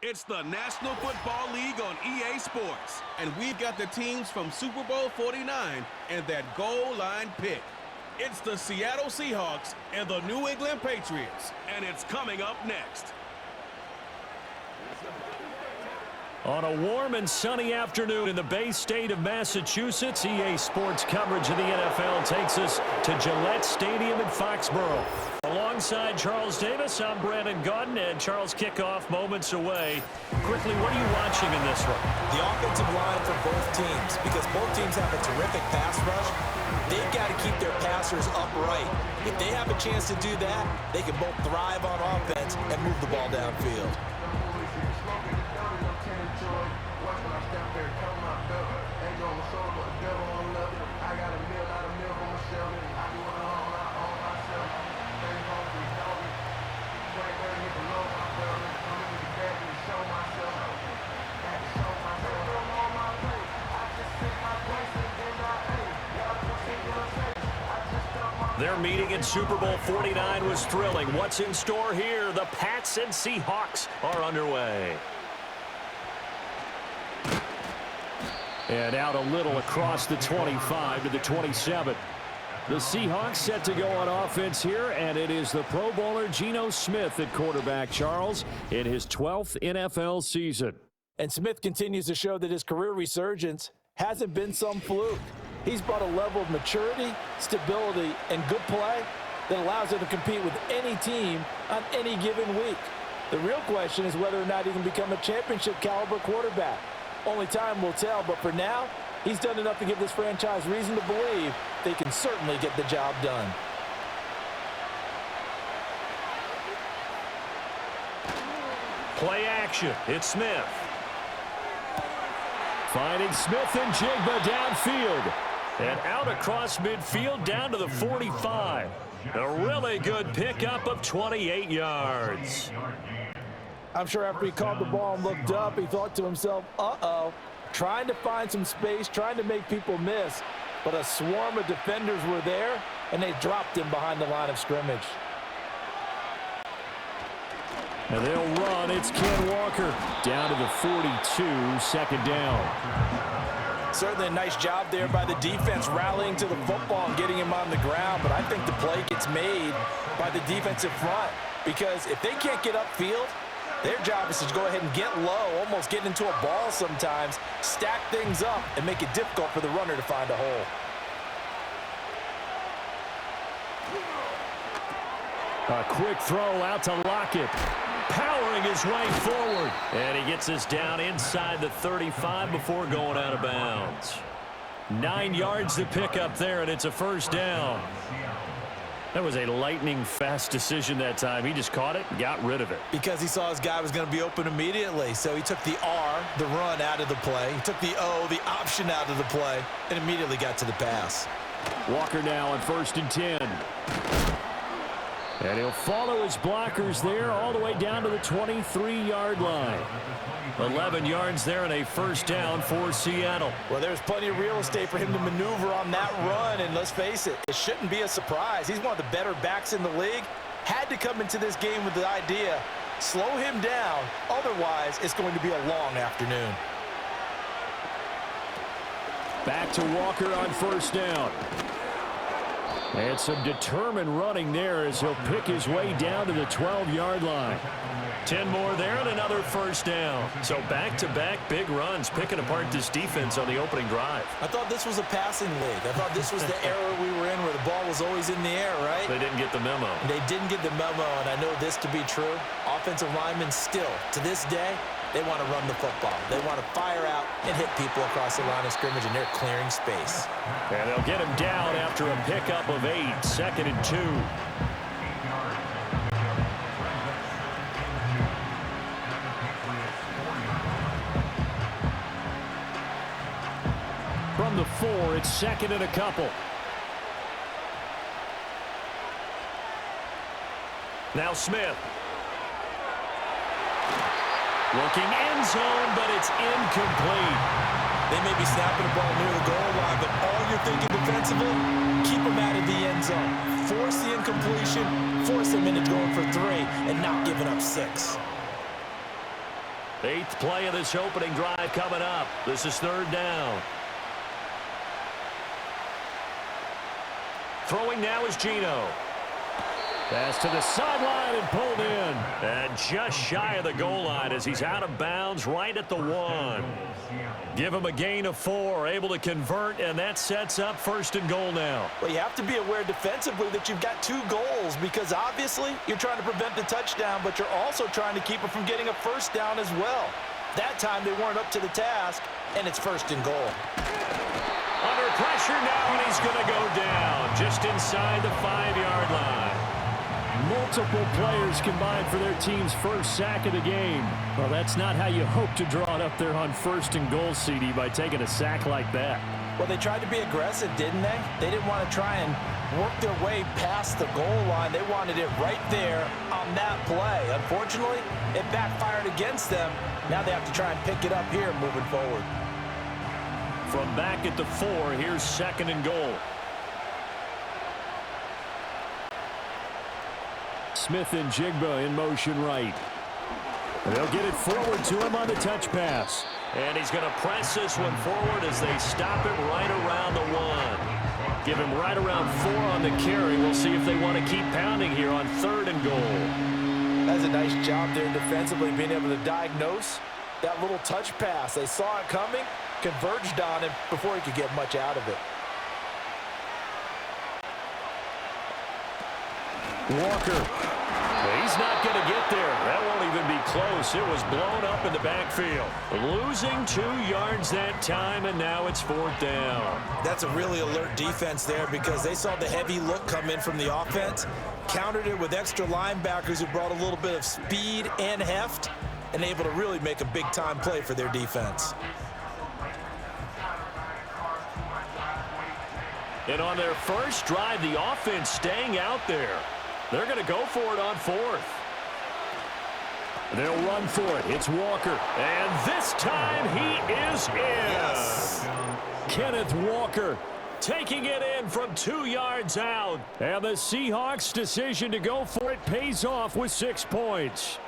It's the National Football League on EA Sports. And we've got the teams from Super Bowl 49 and that goal line pick. It's the Seattle Seahawks and the New England Patriots. And it's coming up next. On a warm and sunny afternoon in the Bay State of Massachusetts, EA Sports coverage of the NFL takes us to Gillette Stadium in Foxborough. Alongside Charles Davis, I'm Brandon Gaudin, and Charles, kickoff moments away. Quickly, what are you watching in this one? The offensive line for both teams, because both teams have a terrific pass rush. They've got to keep their passers upright. If they have a chance to do that, they can both thrive on offense and move the ball downfield. Their meeting in Super Bowl 49 was thrilling. What's in store here? The Pats and Seahawks are underway. And out a little across the 25 to the 27. The Seahawks set to go on offense here, and it is the Pro Bowler Geno Smith at quarterback, Charles, in his 12th NFL season. And Smith continues to show that his career resurgence hasn't been some fluke. He's brought a level of maturity, stability, and good play that allows him to compete with any team on any given week. The real question is whether or not he can become a championship-caliber quarterback. Only time will tell, but for now, he's done enough to give this franchise reason to believe they can certainly get the job done. Play action. It's Smith. Finding Smith and Jigba downfield. And out across midfield down to the 45. A really good pickup of 28 yards. I'm sure after he caught the ball and looked up, he thought to himself, uh-oh, trying to find some space, trying to make people miss. But a swarm of defenders were there, and they dropped him behind the line of scrimmage. And they'll run. It's Ken Walker down to the 42, second down. Certainly a nice job there by the defense rallying to the football and getting him on the ground, but I think the play gets made by the defensive front because if they can't get upfield, their job is to go ahead and get low, almost get into a ball sometimes, stack things up, and make it difficult for the runner to find a hole. A quick throw out to Lockett. Powering his way forward. And he gets us down inside the 35 before going out of bounds. 9 yards to pick up there, and it's a first down. That was a lightning-fast decision that time. He just caught it and got rid of it. Because he saw his guy was going to be open immediately. So he took the R, the run, out of the play. He took the O, the option, out of the play, and immediately got to the pass. Walker now on 1st and 10. And he'll follow his blockers there all the way down to the 23-yard line. 11 yards there and a first down for Seattle. Well, there's plenty of real estate for him to maneuver on that run, and let's face it, it shouldn't be a surprise. He's one of the better backs in the league. Had to come into this game with the idea, slow him down, otherwise it's going to be a long afternoon. Back to Walker on first down. And some determined running there as he'll pick his way down to the 12-yard line. 10 more there and another first down. So back-to-back big runs, picking apart this defense on the opening drive. I thought this was a passing league. I thought this was the era we were in where the ball was always in the air, right? They didn't get the memo. They didn't get the memo, and I know this to be true. Offensive linemen still, to this day, they want to run the football. They want to fire out and hit people across the line of scrimmage, and they're clearing space. And they'll get him down after a pickup of 8, 2nd and 2. From the 4, it's 2nd and a couple. Now Smith. Looking end zone, but it's incomplete. They may be snapping the ball near the goal line, but all you're thinking defensively, keep them out of the end zone. Force the incompletion, force them into going for 3, and not giving up 6. Eighth play of this opening drive coming up. This is third down. Throwing now is Geno. Pass to the sideline and pulled in. And just shy of the goal line as he's out of bounds right at the 1. Give him a gain of 4, able to convert, and that sets up first and goal now. Well, you have to be aware defensively that you've got 2 goals because obviously you're trying to prevent the touchdown, but you're also trying to keep it from getting a first down as well. That time they weren't up to the task, and it's first and goal. Under pressure now, and he's going to go down just inside the 5-yard line. Multiple players combined for their team's first sack of the game. Well, that's not how you hope to draw it up there on first and goal, CD, by taking a sack like that. Well, they tried to be aggressive, didn't they? They didn't want to try and work their way past the goal line. They wanted it right there on that play. Unfortunately, it backfired against them. Now they have to try and pick it up here moving forward. From back at the 4, here's second and goal. Smith and Jigba in motion right. They'll get it forward to him on the touch pass. And he's going to press this one forward as they stop it right around the 1. Give him right around 4 on the carry. We'll see if they want to keep pounding here on third and goal. That's a nice job there defensively, being able to diagnose that little touch pass. They saw it coming, converged on him before he could get much out of it. Walker. He's not going to get there. That won't even be close. It was blown up in the backfield. Losing 2 yards that time, and now it's fourth down. That's a really alert defense there because they saw the heavy look come in from the offense, countered it with extra linebackers who brought a little bit of speed and heft, and able to really make a big-time play for their defense. And on their first drive, the offense staying out there. They're going to go for it on 4th. They'll run for it. It's Walker. And this time he is in. Yes. Kenneth Walker taking it in from 2 yards out. And the Seahawks' decision to go for it pays off with 6 points.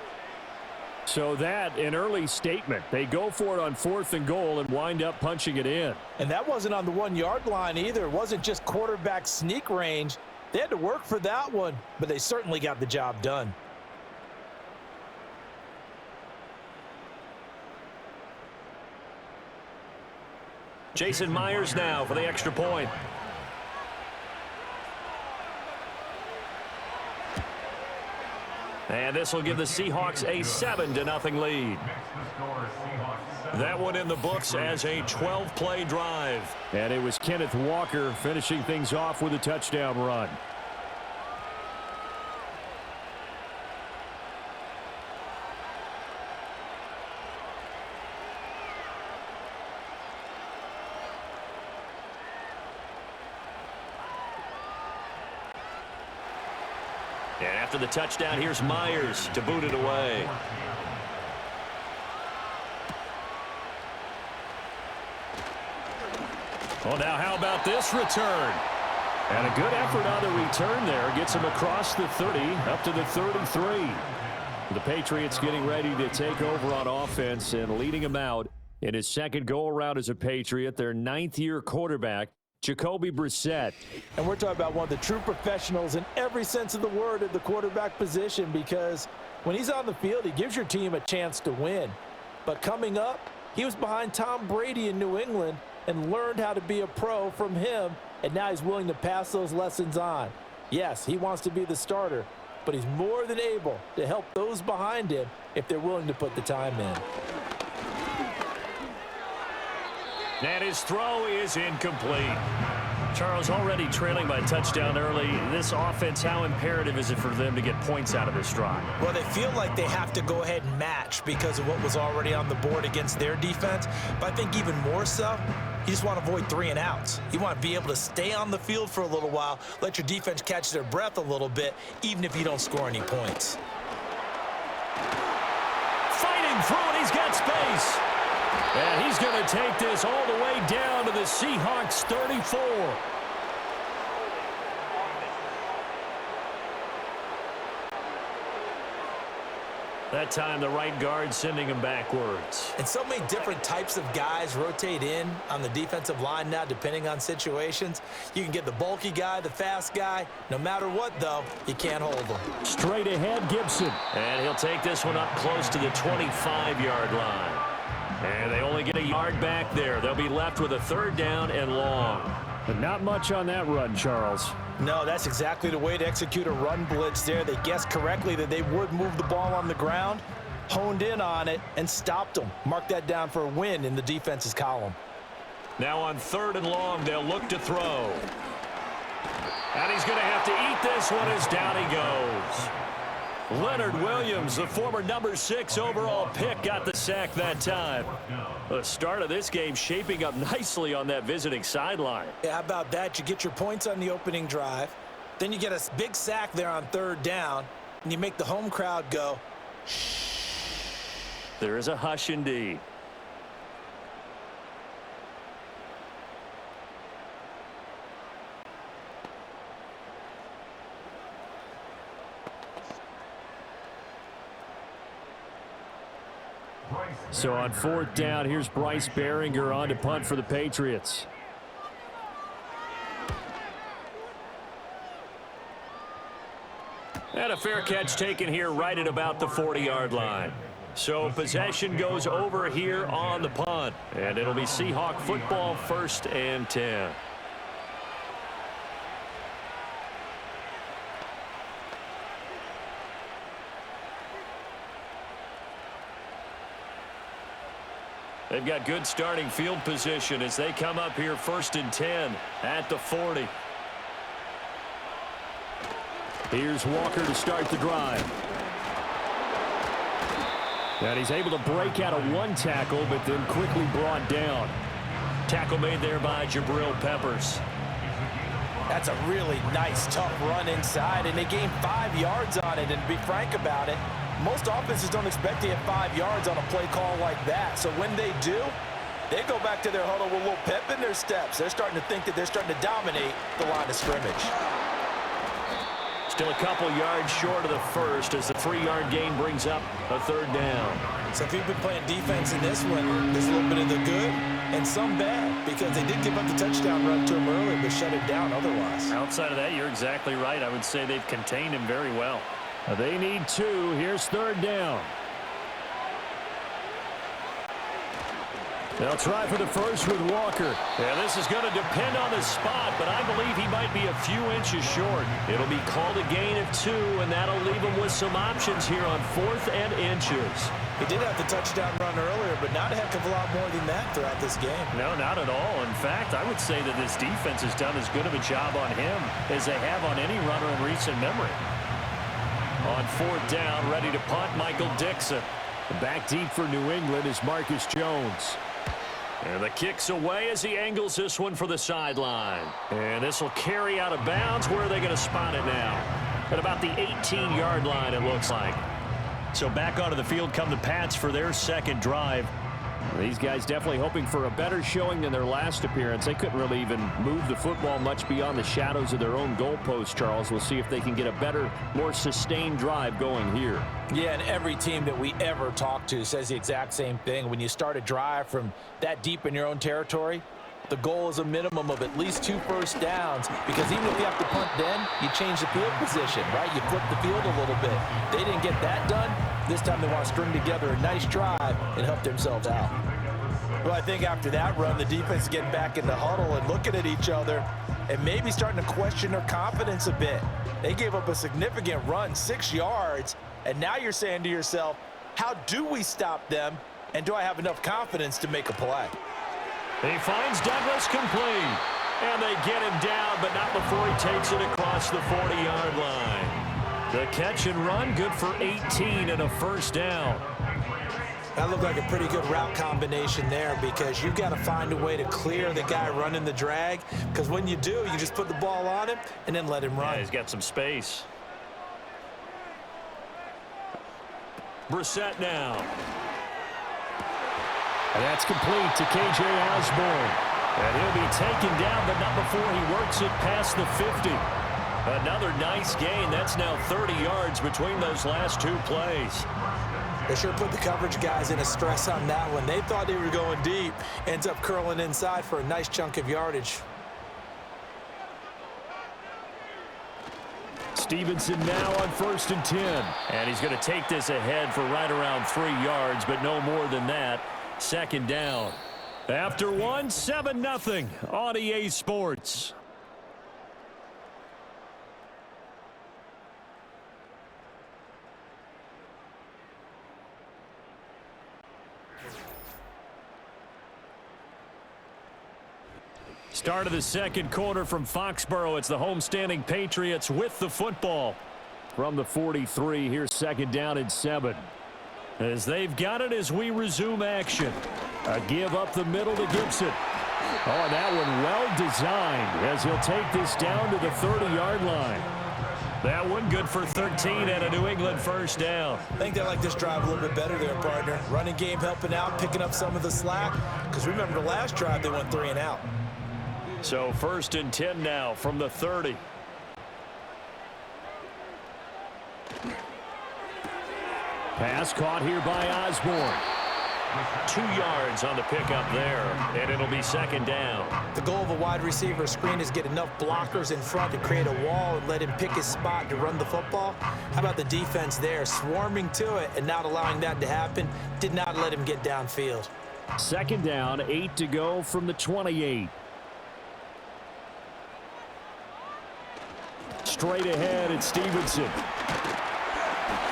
So that, an early statement. They go for it on 4th and goal and wind up punching it in. And that wasn't on the 1-yard line either. It wasn't just quarterback sneak range. They had to work for that one, but they certainly got the job done. Jason Myers now for the extra point. And this will give the Seahawks a 7-0 lead. That one in the books as a 12-play drive. And it was Kenneth Walker finishing things off with a touchdown run. And after the touchdown, here's Myers to boot it away. Well, now how about this return? And a good effort on the return there. Gets him across the 30, up to the 33. The Patriots getting ready to take over on offense and leading him out in his second go-around as a Patriot, their 9th-year quarterback, Jacoby Brissett. And we're talking about one of the true professionals in every sense of the word at the quarterback position because when he's on the field, he gives your team a chance to win. But coming up, he was behind Tom Brady in New England and learned how to be a pro from him, and now he's willing to pass those lessons on. Yes, he wants to be the starter, but he's more than able to help those behind him if they're willing to put the time in. And his throw is incomplete. Charles, already trailing by a touchdown early. This offense, how imperative is it for them to get points out of this drive? Well, they feel like they have to go ahead and match because of what was already on the board against their defense. But I think even more so, you just want to avoid 3 and outs. You want to be able to stay on the field for a little while, let your defense catch their breath a little bit, even if you don't score any points. Fighting through it, he's got space. And he's going to take this all the way down to the Seahawks 34. That time the right guard sending him backwards. And so many different types of guys rotate in on the defensive line now, depending on situations. You can get the bulky guy, the fast guy. No matter what, though, you can't hold them. Straight ahead, Gibson. And he'll take this one up close to the 25-yard line. And they only get a yard back there. They'll be left with a 3rd down and long. But not much on that run, Charles. No, that's exactly the way to execute a run blitz there. They guessed correctly that they would move the ball on the ground, honed in on it, and stopped them. Mark that down for a win in the defense's column. Now on 3rd and long, they'll look to throw. And he's going to have to eat this one as down he goes. Leonard Williams, the former number 6 overall pick, got the sack that time. The start of this game shaping up nicely on that visiting sideline. Yeah, how about that? You get your points on the opening drive. Then you get a big sack there on 3rd down, and you make the home crowd go, shh. There is a hush indeed. So on 4th down, here's Bryce Behringer on to punt for the Patriots. And a fair catch taken here right at about the 40-yard line. So possession goes over here on the punt. And it'll be Seahawk football, 1st and 10. They've got good starting field position as they come up here 1st and 10 at the 40. Here's Walker to start the drive. And he's able to break out of 1 tackle, but then quickly brought down. Tackle made there by Jabril Peppers. That's a really nice, tough run inside, and they gained 5 yards on it. And to be frank about it, most offenses don't expect to get 5 yards on a play call like that. So when they do, they go back to their huddle with a little pep in their steps. They're starting to think that they're starting to dominate the line of scrimmage. Still a couple yards short of the first as the 3-yard gain brings up a 3rd down. So if you've been playing defense in this one, there's a little bit of the good and some bad, because they did give up the touchdown run to him early, but shut it down otherwise. Outside of that, you're exactly right. I would say they've contained him very well. They need 2. Here's 3rd down. They'll try for the first with Walker. Yeah, this is going to depend on the spot, but I believe he might be a few inches short. It'll be called a gain of 2, and that'll leave him with some options here on 4th and inches. He did have the touchdown run earlier, but not a heck of a lot more than that throughout this game. No, not at all. In fact, I would say that this defense has done as good of a job on him as they have on any runner in recent memory. On 4th down, ready to punt, Michael Dixon. Back deep for New England is Marcus Jones. And the kick's away as he angles this one for the sideline. And this will carry out of bounds. Where are they going to spot it now? At about the 18-yard line, it looks like. So back onto the field come the Pats for their 2nd drive. These guys definitely hoping for a better showing than their last appearance. They couldn't really even move the football much beyond the shadows of their own goalpost, Charles. We'll see if they can get a better, more sustained drive going here. Yeah, and every team that we ever talk to says the exact same thing. When you start a drive from that deep in your own territory, the goal is a minimum of at least 2 first downs, because even if you have to punt then, you change the field position, right? You flip the field a little bit. They didn't get that done. This time they want to string together a nice drive and help themselves out. Well, I think after that run, the defense is getting back in the huddle and looking at each other and maybe starting to question their confidence a bit. They gave up a significant run, 6 yards, and now you're saying to yourself, how do we stop them, and do I have enough confidence to make a play? He finds Douglas complete. And they get him down, but not before he takes it across the 40-yard line. The catch and run, good for 18 and a first down. That looked like a pretty good route combination there, because you've got to find a way to clear the guy running the drag, because when you do, you just put the ball on him and then let him run. Yeah, he's got some space. Brissett now. And that's complete to K.J. Osborne. And he'll be taken down, but not before he works it past the 50. Another nice gain. That's now 30 yards between those last 2 plays. They sure put the coverage guys in a stress on that one. They thought they were going deep. Ends up curling inside for a nice chunk of yardage. Stevenson now on 1st and 10. And he's going to take this ahead for right around 3 yards, but no more than that. 2nd down. After 1, 7-0 on EA Sports. Start of the 2nd quarter from Foxborough. It's the homestanding Patriots with the football. From the 43, here's 2nd down and 7. As they've got it as we resume action. A give up the middle to Gibson. Oh, that one well designed as he'll take this down to the 30-yard line. That one good for 13 and a New England 1st down. I think they like this drive a little bit better there, partner. Running game helping out, picking up some of the slack. Because remember the last drive, they went 3 and out. So 1st and 10 now from the 30. Pass caught here by Osborne. 2 yards on the pickup there, and it'll be 2nd down. The goal of a wide receiver screen is get enough blockers in front to create a wall and let him pick his spot to run the football. How about the defense there, swarming to it and not allowing that to happen? Did not let him get downfield. 2nd down, 8 to go from the 28. Straight ahead, it's Stevenson.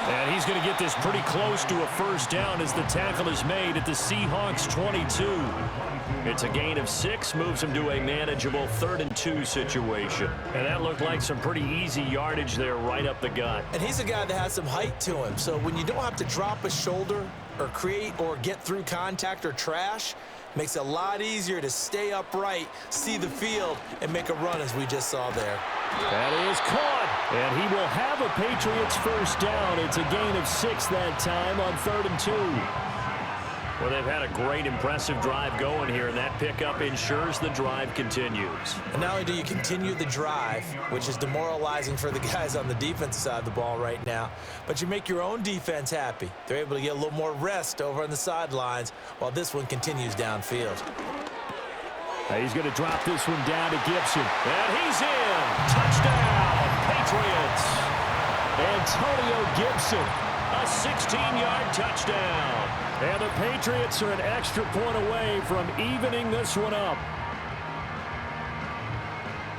And he's going to get this pretty close to a 1st down as the tackle is made at the Seahawks 22. It's a gain of 6, moves him to a manageable 3rd and 2 situation. And that looked like some pretty easy yardage there right up the gut. And he's a guy that has some height to him, so when you don't have to drop a shoulder or create or get through contact or trash, makes it a lot easier to stay upright, see the field, and make a run as we just saw there. That is caught, and he will have a Patriots 1st down. It's a gain of 6 that time on 3rd and 2. Well, they've had a great, impressive drive going here, and that pickup ensures the drive continues. And not only do you continue the drive, which is demoralizing for the guys on the defensive side of the ball right now, but you make your own defense happy. They're able to get a little more rest over on the sidelines while this one continues downfield. He's going to drop this one down to Gibson. And he's in. Touchdown, Patriots. Antonio Gibson, a 16-yard touchdown. And the Patriots are an extra point away from evening this one up.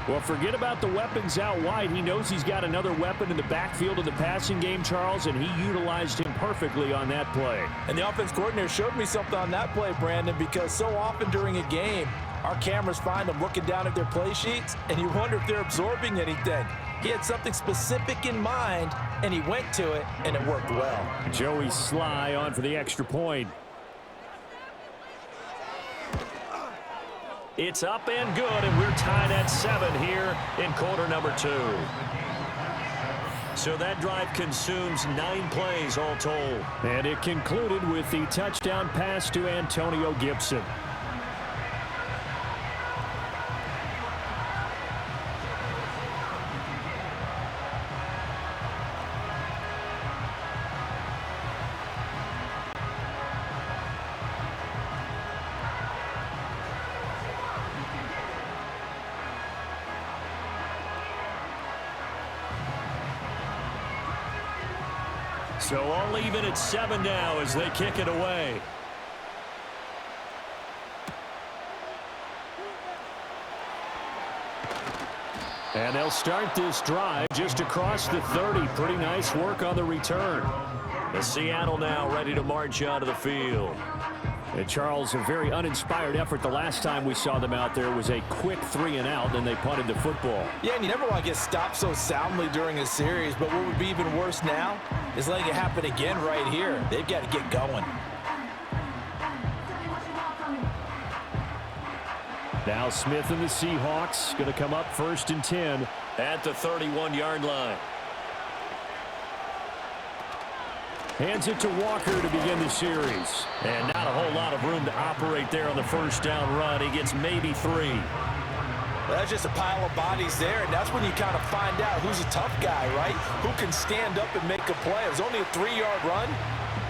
Well, forget about the weapons out wide. He knows he's got another weapon in the backfield of the passing game, Charles, and he utilized him perfectly on that play. And the offense coordinator showed me something on that play, Brandon, because so often during a game, our cameras find them looking down at their play sheets, and you wonder if they're absorbing anything. He had something specific in mind, and he went to it, and it worked well. Joey Sly on for the extra point. It's up and good, and we're tied at 7 here in quarter number 2. So that drive consumes 9 plays all told. And it concluded with the touchdown pass to Antonio Gibson. So all even at 7 now as they kick it away. And they'll start this drive just across the 30. Pretty nice work on the return. The Seattle now ready to march out of the field. And Charles, a very uninspired effort the last time we saw them out there was a quick 3 and out, and they punted the football. Yeah, and you never want to get stopped so soundly during a series, but what would be even worse now is letting it happen again right here. They've got to get going. Now Smith and the Seahawks going to come up 1st and 10 at the 31-yard line. Hands it to Walker to begin the series. And not a whole lot of room to operate there on the 1st down run. He gets maybe 3. Well, that's just a pile of bodies there, and that's when you kind of find out who's a tough guy, right? Who can stand up and make a play. It was only a 3-yard run,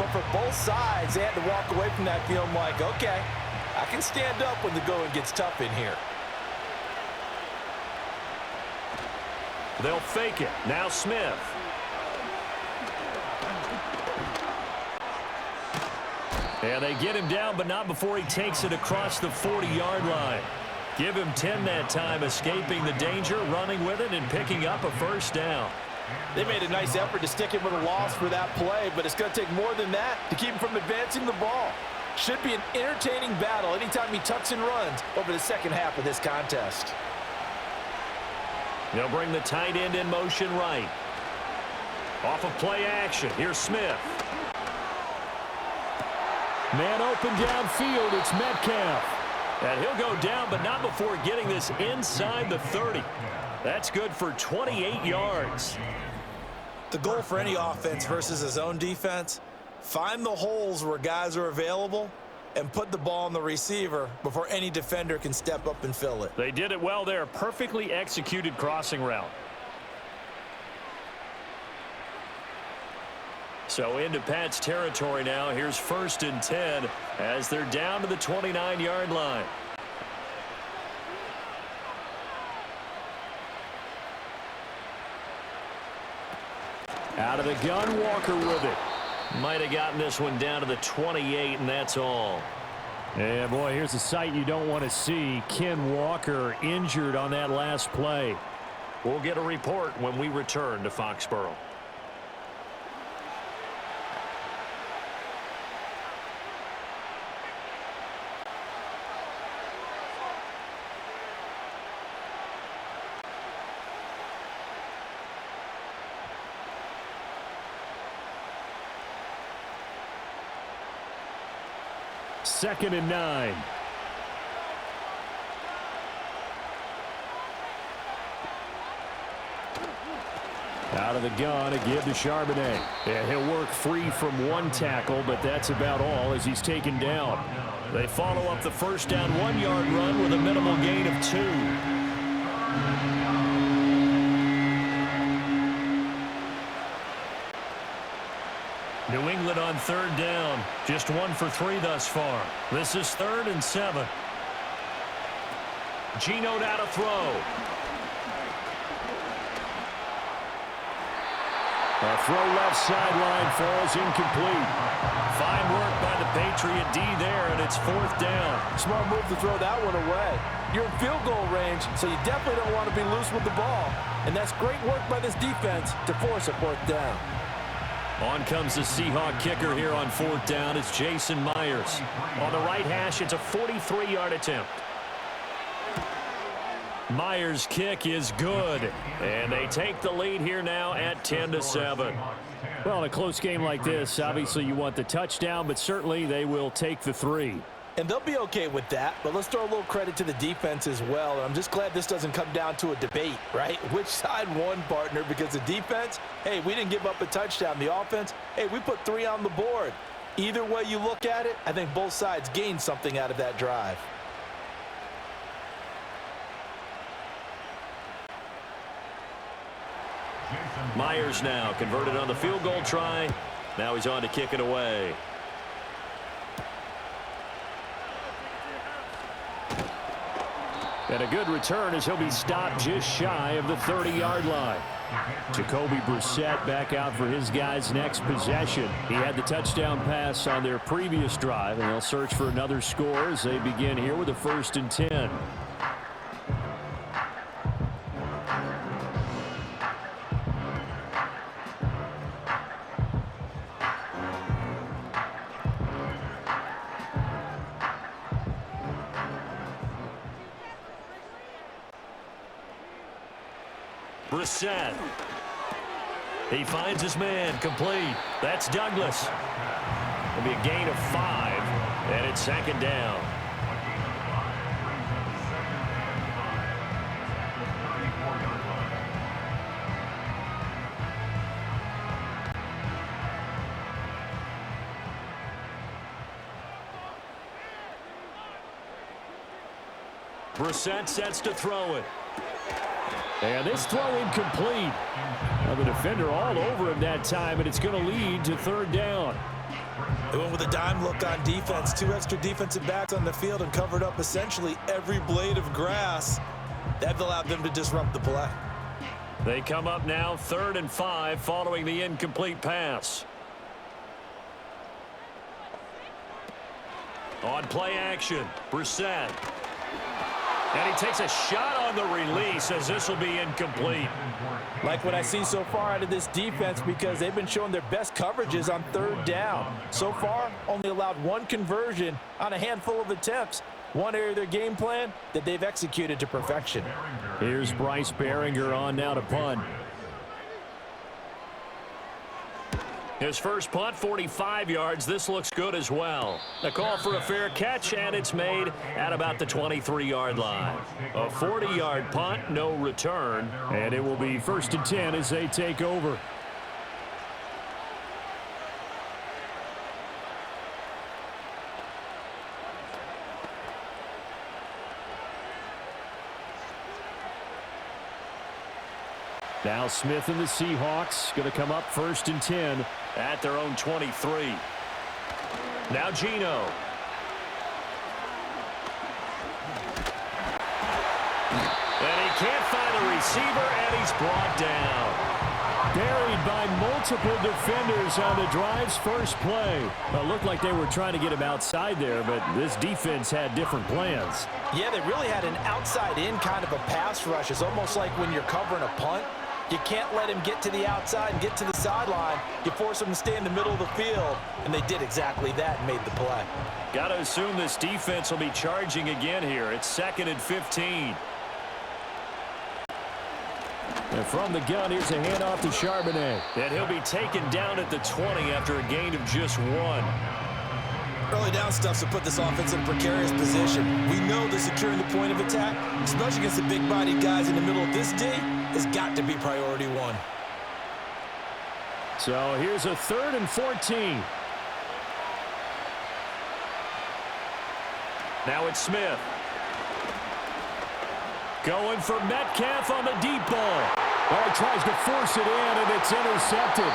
But for both sides, they had to walk away from that feeling like, okay, I can stand up when the going gets tough in here. They'll fake it. Now Smith. And they get him down, but not before he takes it across the 40-yard line. Give him 10 that time, escaping the danger, running with it, and picking up a first down. They made a nice effort to stick him with a loss for that play, but it's going to take more than that to keep him from advancing the ball. Should be an entertaining battle anytime he tucks and runs over the second half of this contest. They'll bring the tight end in motion right. Off of play action, here's Smith. Man open downfield, it's Metcalf. And he'll go down, but not before getting this inside the 30. That's good for 28 yards. The goal for any offense versus his own defense, find the holes where guys are available and put the ball on the receiver before any defender can step up and fill it. They did it well there. Perfectly executed crossing route. So into Pat's territory now. Here's 1st and 10 as they're down to the 29-yard line. Out of the gun, Walker with it. Might have gotten this one down to the 28, and that's all. And boy, here's a sight you don't want to see. Ken Walker injured on that last play. We'll get a report when we return to Foxborough. Second and 9. Out of the gun, a give to Charbonnet. Yeah, he'll work free from one tackle, but that's about all as he's taken down. They follow up the first down 1-yard run with a minimal gain of 2. New England on 3rd down. Just 1 for 3 thus far. This is 3rd and 7. Geno out to throw. A throw left sideline falls incomplete. Fine work by the Patriot D there, and it's 4th down. Smart move to throw that one away. You're in field goal range, so you definitely don't want to be loose with the ball. And that's great work by this defense to force a 4th down. On comes the Seahawk kicker here on 4th down. It's Jason Myers. On the right hash, it's a 43-yard attempt. Myers' kick is good. And they take the lead here now at 10-7. Well, in a close game like this, obviously you want the touchdown, but certainly they will take the 3. And they'll be okay with that, but let's throw a little credit to the defense as well. And I'm just glad this doesn't come down to a debate, right? Which side won, partner? Because the defense, hey, we didn't give up a touchdown. The offense, hey, we put 3 on the board. Either way you look at it, I think both sides gained something out of that drive. Myers now converted on the field goal try. Now he's on to kick it away. And a good return as he'll be stopped just shy of the 30-yard line. Jacoby Brissett back out for his guys' next possession. He had the touchdown pass on their previous drive, and they'll search for another score as they begin here with a 1st and 10. Brissett. He finds his man, complete. That's Douglas. It'll be a gain of 5, and it's 2nd down. Brissett sets to throw it. And this throw incomplete. Now the defender all over him that time, and it's going to lead to 3rd down. They went with a dime look on defense. 2 extra defensive backs on the field and covered up essentially every blade of grass. That allowed them to disrupt the play. They come up now 3rd and 5 following the incomplete pass. On play action, Brissett. And he takes a shot on the release as this will be incomplete. Like what I see so far out of this defense because they've been showing their best coverages on 3rd down. So far, only allowed 1 conversion on a handful of attempts. One area of their game plan that they've executed to perfection. Here's Bryce Behringer on now to punt. His first punt, 45 yards. This looks good as well. A call for a fair catch, and it's made at about the 23-yard line. A 40-yard punt, no return. And it will be 1st and 10 as they take over. Now Smith and the Seahawks going to come up 1st and 10 at their own 23. Now Geno. And he can't find a receiver, and he's brought down. Buried by multiple defenders on the drive's first play. It looked like they were trying to get him outside there, but this defense had different plans. Yeah, they really had an outside-in kind of a pass rush. It's almost like when you're covering a punt. You can't let him get to the outside and get to the sideline. You force him to stay in the middle of the field, and they did exactly that and made the play. Got to assume this defense will be charging again here. It's 2nd and 15. And from the gun, here's a handoff to Charbonnet. And he'll be taken down at the 20 after a gain of just 1. Early down stuff to put this offense in a precarious position. We know that securing the point of attack, especially against the big-bodied guys in the middle of this D, has got to be priority 1. So here's a 3rd and 14. Now it's Smith. Going for Metcalf on the deep ball. Oh, he tries to force it in, and it's intercepted.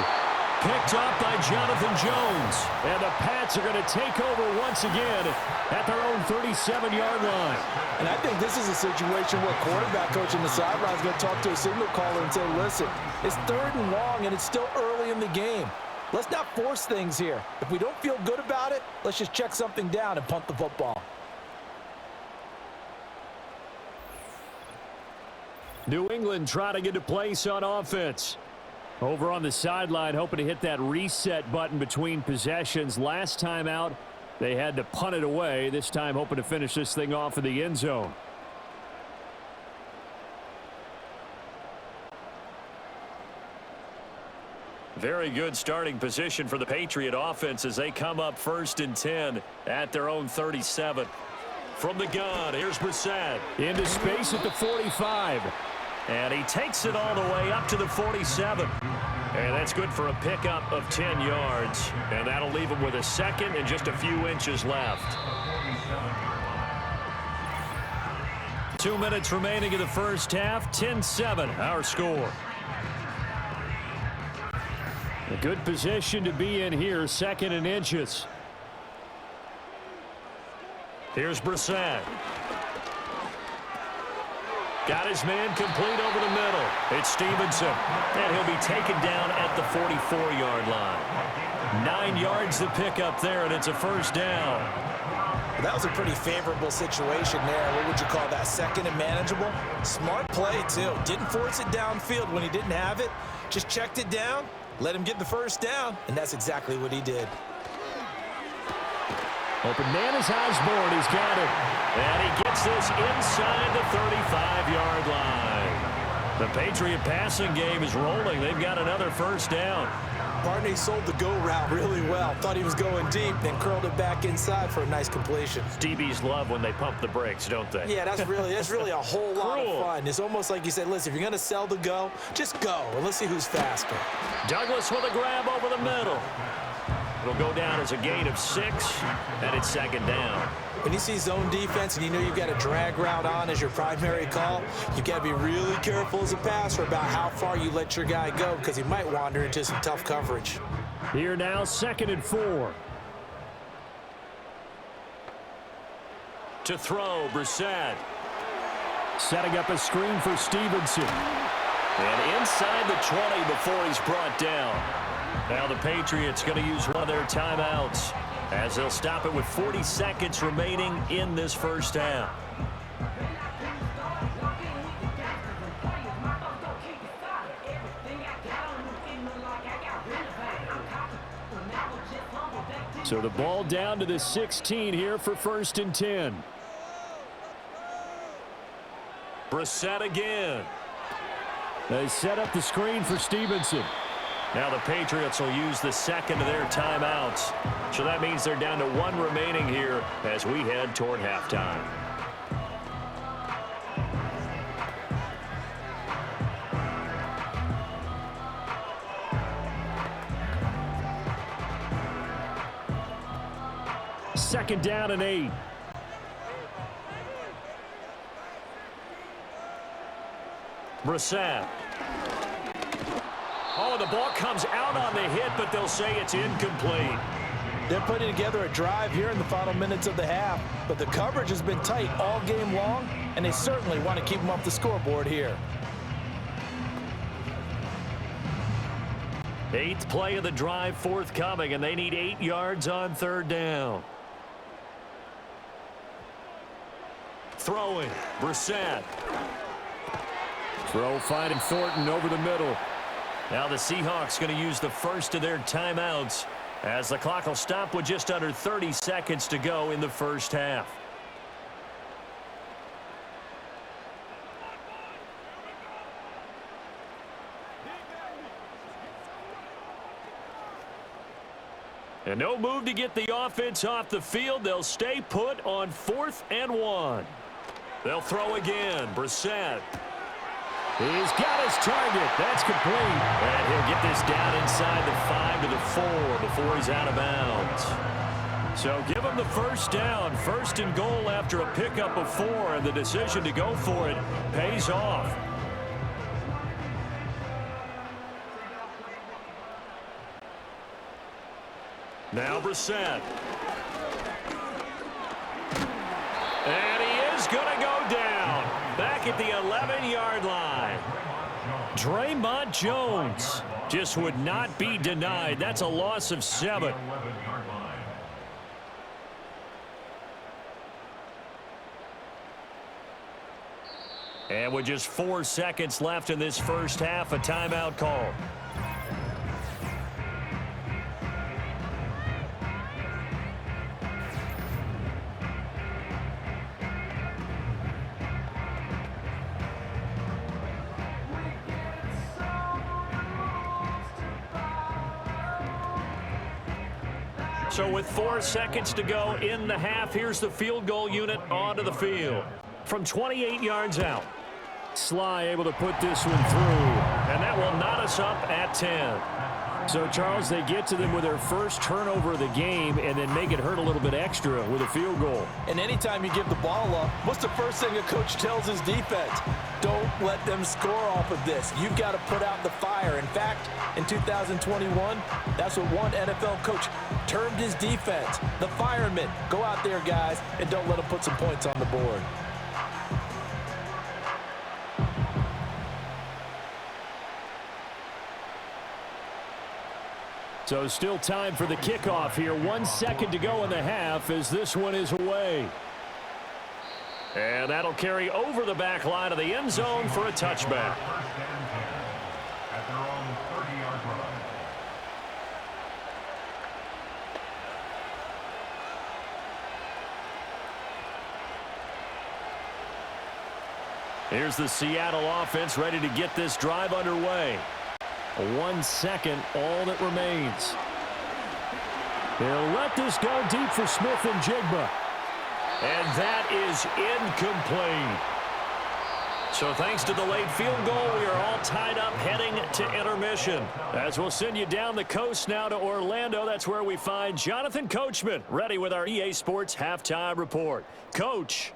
Picked up by Jonathan Jones. And the Pats are going to take over once again at their own 37-yard line. And I think this is a situation where quarterback coach on the sideline is going to talk to a signal caller and say, listen, it's 3rd and long, and it's still early in the game. Let's not force things here. If we don't feel good about it, let's just check something down and punt the football. New England trying to get a place on offense. Over on the sideline, hoping to hit that reset button between possessions. Last time out, they had to punt it away. This time, hoping to finish this thing off in the end zone. Very good starting position for the Patriot offense as they come up 1st and 10 at their own 37. From the gun, here's Brissett. Into space at the 45. And he takes it all the way up to the 47. And that's good for a pickup of 10 yards. And that'll leave him with a 2nd and just a few inches left. 2 minutes remaining in the first half. 10-7, our score. A good position to be in here, 2nd and inches. Here's Brissett. Got his man complete over the middle. It's Stevenson. And he'll be taken down at the 44-yard line. 9 yards to pick up there, and it's a 1st down. That was a pretty favorable situation there. What would you call that? 2nd and manageable? Smart play, too. Didn't force it downfield when he didn't have it. Just checked it down, let him get the 1st down, and that's exactly what he did. Open man is Osborne. He's got it. And he gets this inside the 35-yard line. The Patriot passing game is rolling. They've got another 1st down. Barney sold the go route really well. Thought he was going deep, then curled it back inside for a nice completion. DBs love when they pump the brakes, don't they? Yeah, that's really a whole lot of fun. It's almost like you said, listen, if you're going to sell the go, just go, and let's see who's faster. Douglas with a grab over the middle. It'll go down as a gain of 6, and it's 2nd down. When you see zone defense and you know you've got a drag route on as your primary call, you've got to be really careful as a passer about how far you let your guy go because he might wander into some tough coverage. Here now, 2nd and 4. To throw, Brissett. Setting up a screen for Stevenson. And inside the 20 before he's brought down. Now the Patriots going to use one of their timeouts as they'll stop it with 40 seconds remaining in this first half. So the ball down to the 16 here for 1st and 10. Brissett again. They set up the screen for Stevenson. Now the Patriots will use the second of their timeouts. So that means they're down to one remaining here as we head toward halftime. Second down and 8. Brissett. Oh, the ball comes out on the hit, but they'll say it's incomplete. They're putting together a drive here in the final minutes of the half, but the coverage has been tight all game long, and they certainly want to keep them off the scoreboard here. 8th play of the drive forthcoming, and they need 8 yards on 3rd down. Throwing, Brissett. Throw finding Thornton over the middle. Now the Seahawks going to use the first of their timeouts as the clock will stop with just under 30 seconds to go in the first half. And no move to get the offense off the field. They'll stay put on 4th and 1. They'll throw again. Brissett. He's got his target. That's complete. And he'll get this down inside the 5 to the 4 before he's out of bounds. So give him the first down. 1st and goal after a pickup of 4, and the decision to go for it pays off. Now Brissett. And he is going to go down. Back at the 11-yard line. Draymond Jones just would not be denied. That's a loss of 7. And with just 4 seconds left in this first half, a timeout call. So with 4 seconds to go in the half, here's the field goal unit onto the field from 28 yards out. Sly able to put this one through. And that will knot us up at 10. So, Charles, they get to them with their first turnover of the game and then make it hurt a little bit extra with a field goal. And anytime you give the ball up, what's the first thing a coach tells his defense? Don't let them score off of this. You've got to put out the fire. In fact, in 2021, that's what one NFL coach termed his defense, the firemen. Go out there, guys, and don't let them put some points on the board. So still time for the kickoff here. 1 second to go in the half as this one is away. And that'll carry over the back line of the end zone for a touchback. Here's the Seattle offense ready to get this drive underway. 1 second, all that remains. They'll let this go deep for Smith and Jigba. And that is incomplete. So thanks to the late field goal, we are all tied up heading to intermission. As we'll send you down the coast now to Orlando, that's where we find Jonathan Coachman ready with our EA Sports Halftime Report. Coach.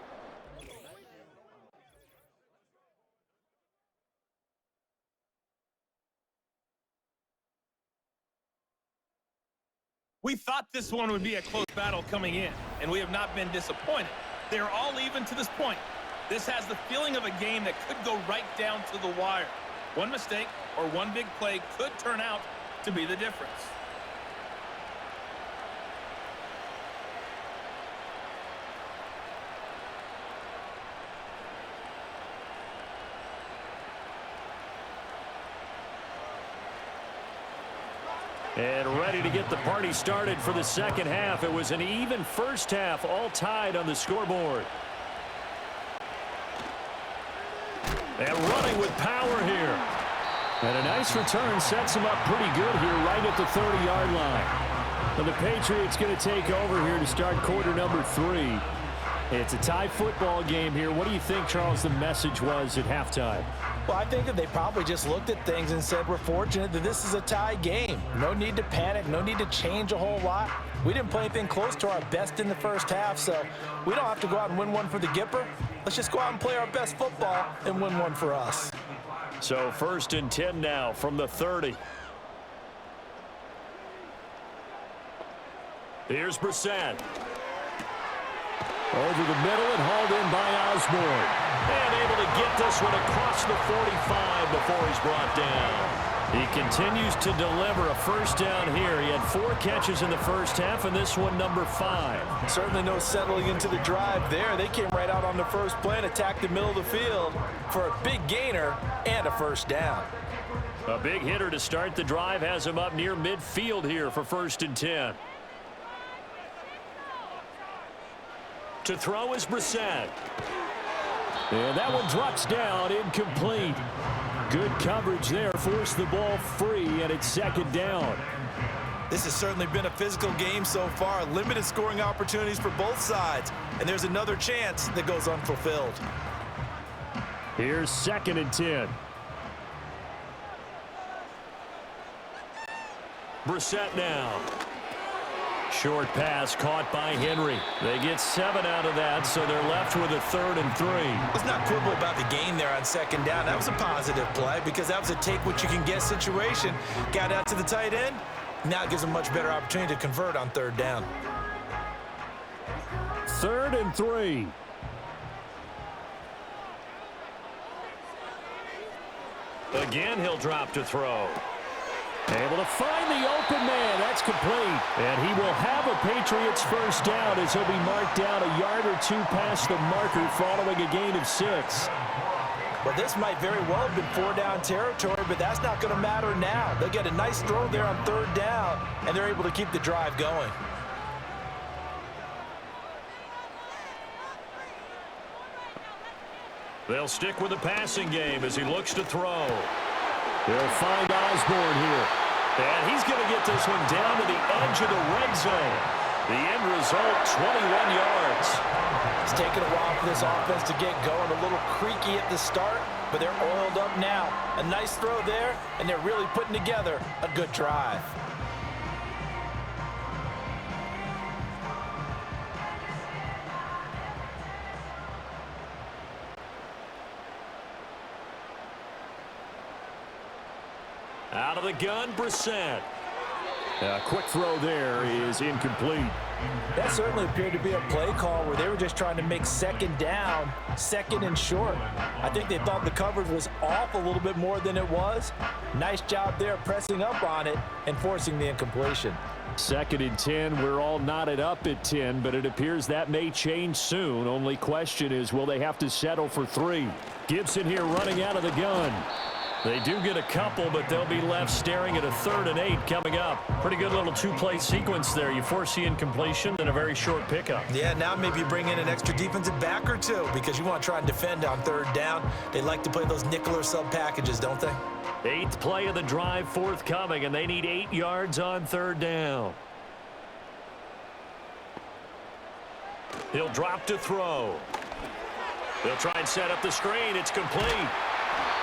We thought this one would be a close battle coming in, and we have not been disappointed. They're all even to this point. This has the feeling of a game that could go right down to the wire. One mistake or one big play could turn out to be the difference. And ready to get the party started for the second half. It was an even first half, all tied on the scoreboard. And running with power here. And a nice return sets him up pretty good here right at the 30-yard line. And the Patriots going to take over here to start quarter number 3. It's a tie football game here. What do you think, Charles, the message was at halftime? Well, I think that they probably just looked at things and said, we're fortunate that this is a tie game. No need to panic. No need to change a whole lot. We didn't play anything close to our best in the first half, so we don't have to go out and win one for the Gipper. Let's just go out and play our best football and win one for us. So 1st and 10 now from the 30. Here's Brissett. Over the middle and hauled in by Osborne. And able to get this one across the 45 before he's brought down. He continues to deliver a first down here. He had 4 catches in the first half, and this one number 5. Certainly no settling into the drive there. They came right out on the first play and attacked the middle of the field for a big gainer and a first down. A big hitter to start the drive has him up near midfield here for 1st and 10. To throw is Brissett. And that one drops down, incomplete. Good coverage there, forced the ball free, and it's 2nd down. This has certainly been a physical game so far. Limited scoring opportunities for both sides. And there's another chance that goes unfulfilled. Here's 2nd and 10. Brissett now. Short pass caught by Henry. They get 7 out of that, so they're left with a 3rd and 3. Let's not quibble about the gain there on 2nd down. That was a positive play because that was a take-what-you-can-get situation. Got out to the tight end. Now it gives them much better opportunity to convert on 3rd down. 3rd and 3. Again, he'll drop to throw. Able to find the open man. That's complete. And he will have a Patriots first down as he'll be marked down a yard or 2 past the marker following a gain of 6. Well, this might very well have been 4-down territory, but that's not going to matter now. They get a nice throw there on 3rd down, and they're able to keep the drive going. They'll stick with the passing game as he looks to throw. They'll find Osborne here. And he's going to get this one down to the edge of the red zone. The end result, 21 yards. It's taken a while for this offense to get going. A little creaky at the start, but they're oiled up now. A nice throw there, and they're really putting together a good drive. Out of the gun, Brissett. A quick throw there is incomplete. That certainly appeared to be a play call where they were just trying to make 2nd down, 2nd and short. I think they thought the coverage was off a little bit more than it was. Nice job there pressing up on it and forcing the incompletion. 2nd and 10. We're all knotted up at 10, but it appears that may change soon. Only question is, will they have to settle for 3? Gibson here running out of the gun. They do get a couple, but they'll be left staring at a 3rd and 8 coming up. Pretty good little 2-play sequence there. You force the incompletion and a very short pickup. Yeah, now maybe you bring in an extra defensive back or 2 because you want to try and defend on 3rd down. They like to play those nickel or sub packages, don't they? 8th play of the drive forthcoming, and they need 8 yards on 3rd down. He'll drop to throw. They'll try and set up the screen. It's complete.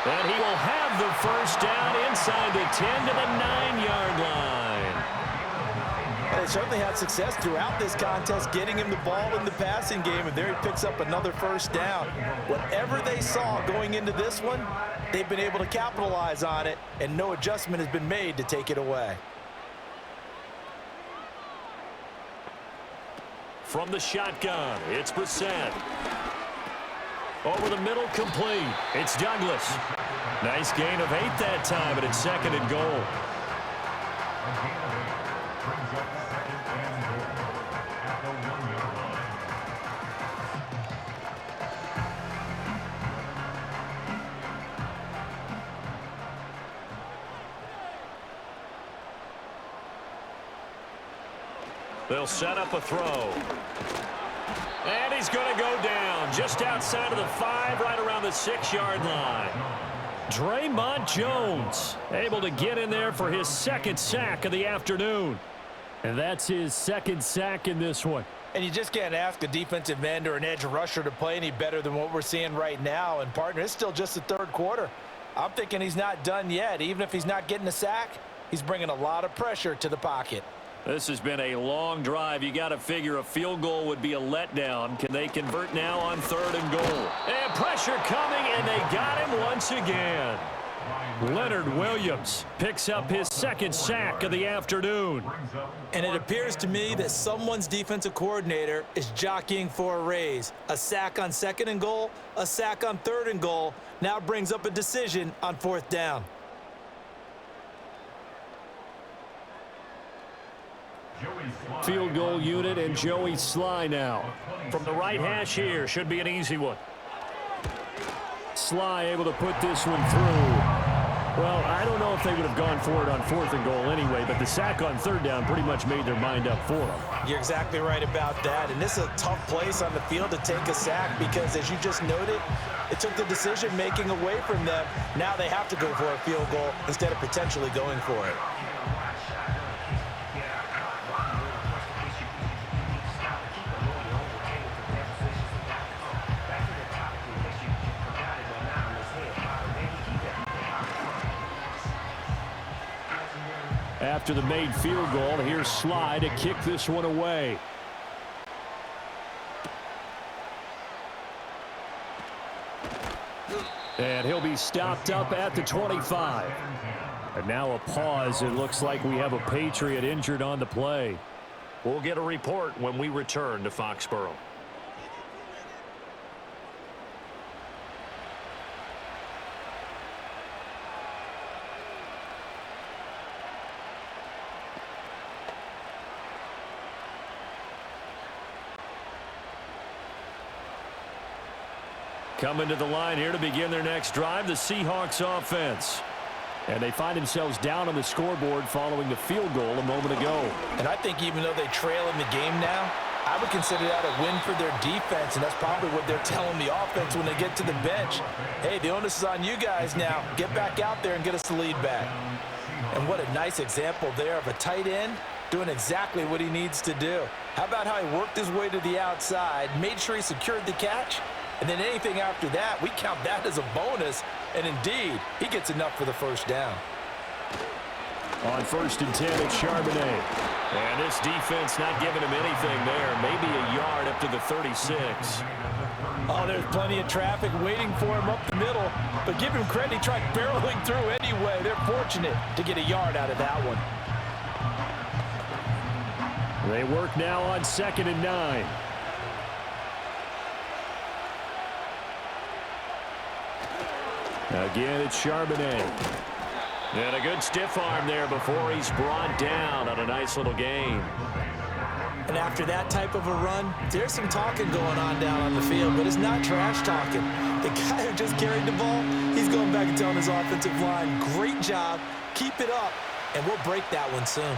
And he will have the first down inside the 10 to the 9-yard line. They certainly had success throughout this contest getting him the ball in the passing game, and there he picks up another first down. Whatever they saw going into this one, they've been able to capitalize on it, and no adjustment has been made to take it away. From the shotgun, it's Brissett. Over the middle, complete. It's Douglas. Nice gain of 8 that time, but it's 2nd and goal. They'll set up a throw. And he's going to go down just outside of the 5, right around the 6-yard line. Draymond Jones able to get in there for his 2nd sack of the afternoon. And that's his 2nd sack in this one. And you just can't ask a defensive end or an edge rusher to play any better than what we're seeing right now. And, partner, it's still just the 3rd quarter. I'm thinking he's not done yet. Even if he's not getting a sack, he's bringing a lot of pressure to the pocket. This has been a long drive. You got to figure a field goal would be a letdown. Can they convert now on 3rd and goal? And pressure coming, and they got him once again. Leonard Williams picks up his 2nd sack of the afternoon. And it appears to me that someone's defensive coordinator is jockeying for a raise. A sack on 2nd and goal, a sack on 3rd and goal, now brings up a decision on 4th down. Field goal unit and Joey Sly now. From the right hash here, should be an easy one. Sly able to put this one through. Well, I don't know if they would have gone for it on 4th and goal anyway, but the sack on 3rd down pretty much made their mind up for them. You're exactly right about that, and this is a tough place on the field to take a sack because, as you just noted, it took the decision-making away from them. Now they have to go for a field goal instead of potentially going for it. After the made field goal, here's Sly to kick this one away. And he'll be stopped up at the 25. And now a pause. It looks like we have a Patriot injured on the play. We'll get a report when we return to Foxborough. Coming to the line here to begin their next drive, the Seahawks offense. And they find themselves down on the scoreboard following the field goal a moment ago. And I think even though they trail in the game now, I would consider that a win for their defense, and that's probably what they're telling the offense when they get to the bench. Hey, the onus is on you guys now. Get back out there and get us the lead back. And what a nice example there of a tight end doing exactly what he needs to do. How about how he worked his way to the outside, made sure he secured the catch, and then anything after that, we count that as a bonus. And indeed, he gets enough for the 1st down. On 1st and 10, it's Charbonnet. And this defense not giving him anything there. Maybe a yard up to the 36. Oh, there's plenty of traffic waiting for him up the middle. But give him credit, he tried barreling through anyway. They're fortunate to get a yard out of that one. They work now on 2nd and 9. Again, it's Charbonnet. And a good stiff arm there before he's brought down on a nice little gain. And after that type of a run, there's some talking going on down on the field, but it's not trash talking. The guy who just carried the ball, he's going back and telling his offensive line, great job, keep it up, and we'll break that one soon.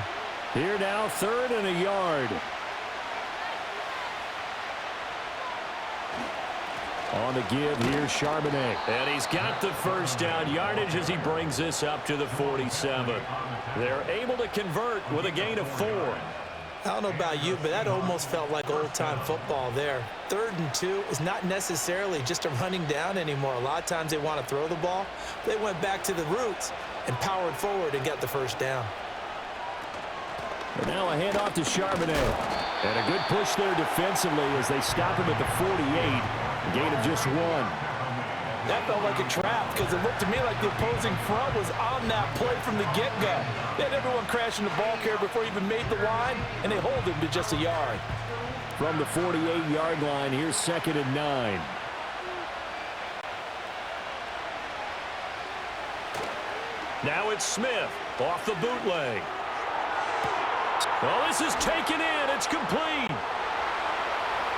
Here now, 3rd and a yard. On the give, here's Charbonnet. And he's got the 1st down yardage as he brings this up to the 47. They're able to convert with a gain of 4. I don't know about you, but that almost felt like old-time football there. 3rd and 2 is not necessarily just a running down anymore. A lot of times they want to throw the ball. They went back to the roots and powered forward and got the 1st down. And now a handoff to Charbonnet. And a good push there defensively as they stop him at the 48. A gain of just 1. That felt like a trap because it looked to me like the opposing front was on that play from the get-go. They had everyone crashing the ball carrier before he even made the line, and they hold him to just a yard. From the 48-yard line, here's 2nd and 9. Now it's Smith off the bootleg. Well, this is taken in. It's complete.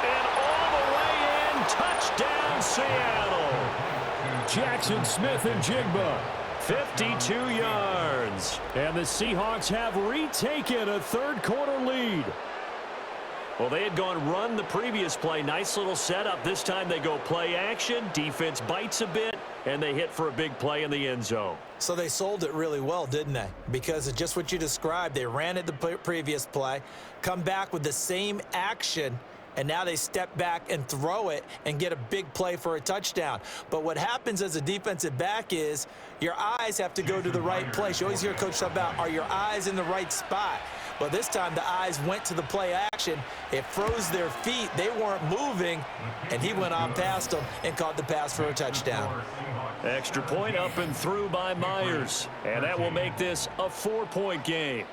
And all the way in. Touchdown, Seattle. Jackson Smith and Jigba. 52 yards. And the Seahawks have retaken a third-quarter lead. Well, they had gone run the previous play. Nice little setup. This time they go play action. Defense bites a bit, and they hit for a big play in the end zone. So they sold it really well, didn't they? Because it's just what you described. They ran it the previous play, come back with the same action, and now they step back and throw it and get a big play for a touchdown. But what happens as a defensive back is your eyes have to go to the right place. You always hear Coach talk about, are your eyes in the right spot? Well, this time the eyes went to the play action. It froze their feet. They weren't moving, and he went on past them and caught the pass for a touchdown. Extra point up and through by Myers. And that will make this a 4-point game.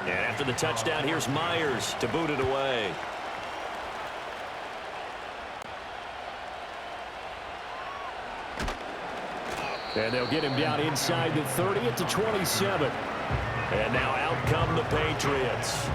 And after the touchdown, here's Myers to boot it away. And they'll get him down inside the 30 at the 27. And now out come the Patriots.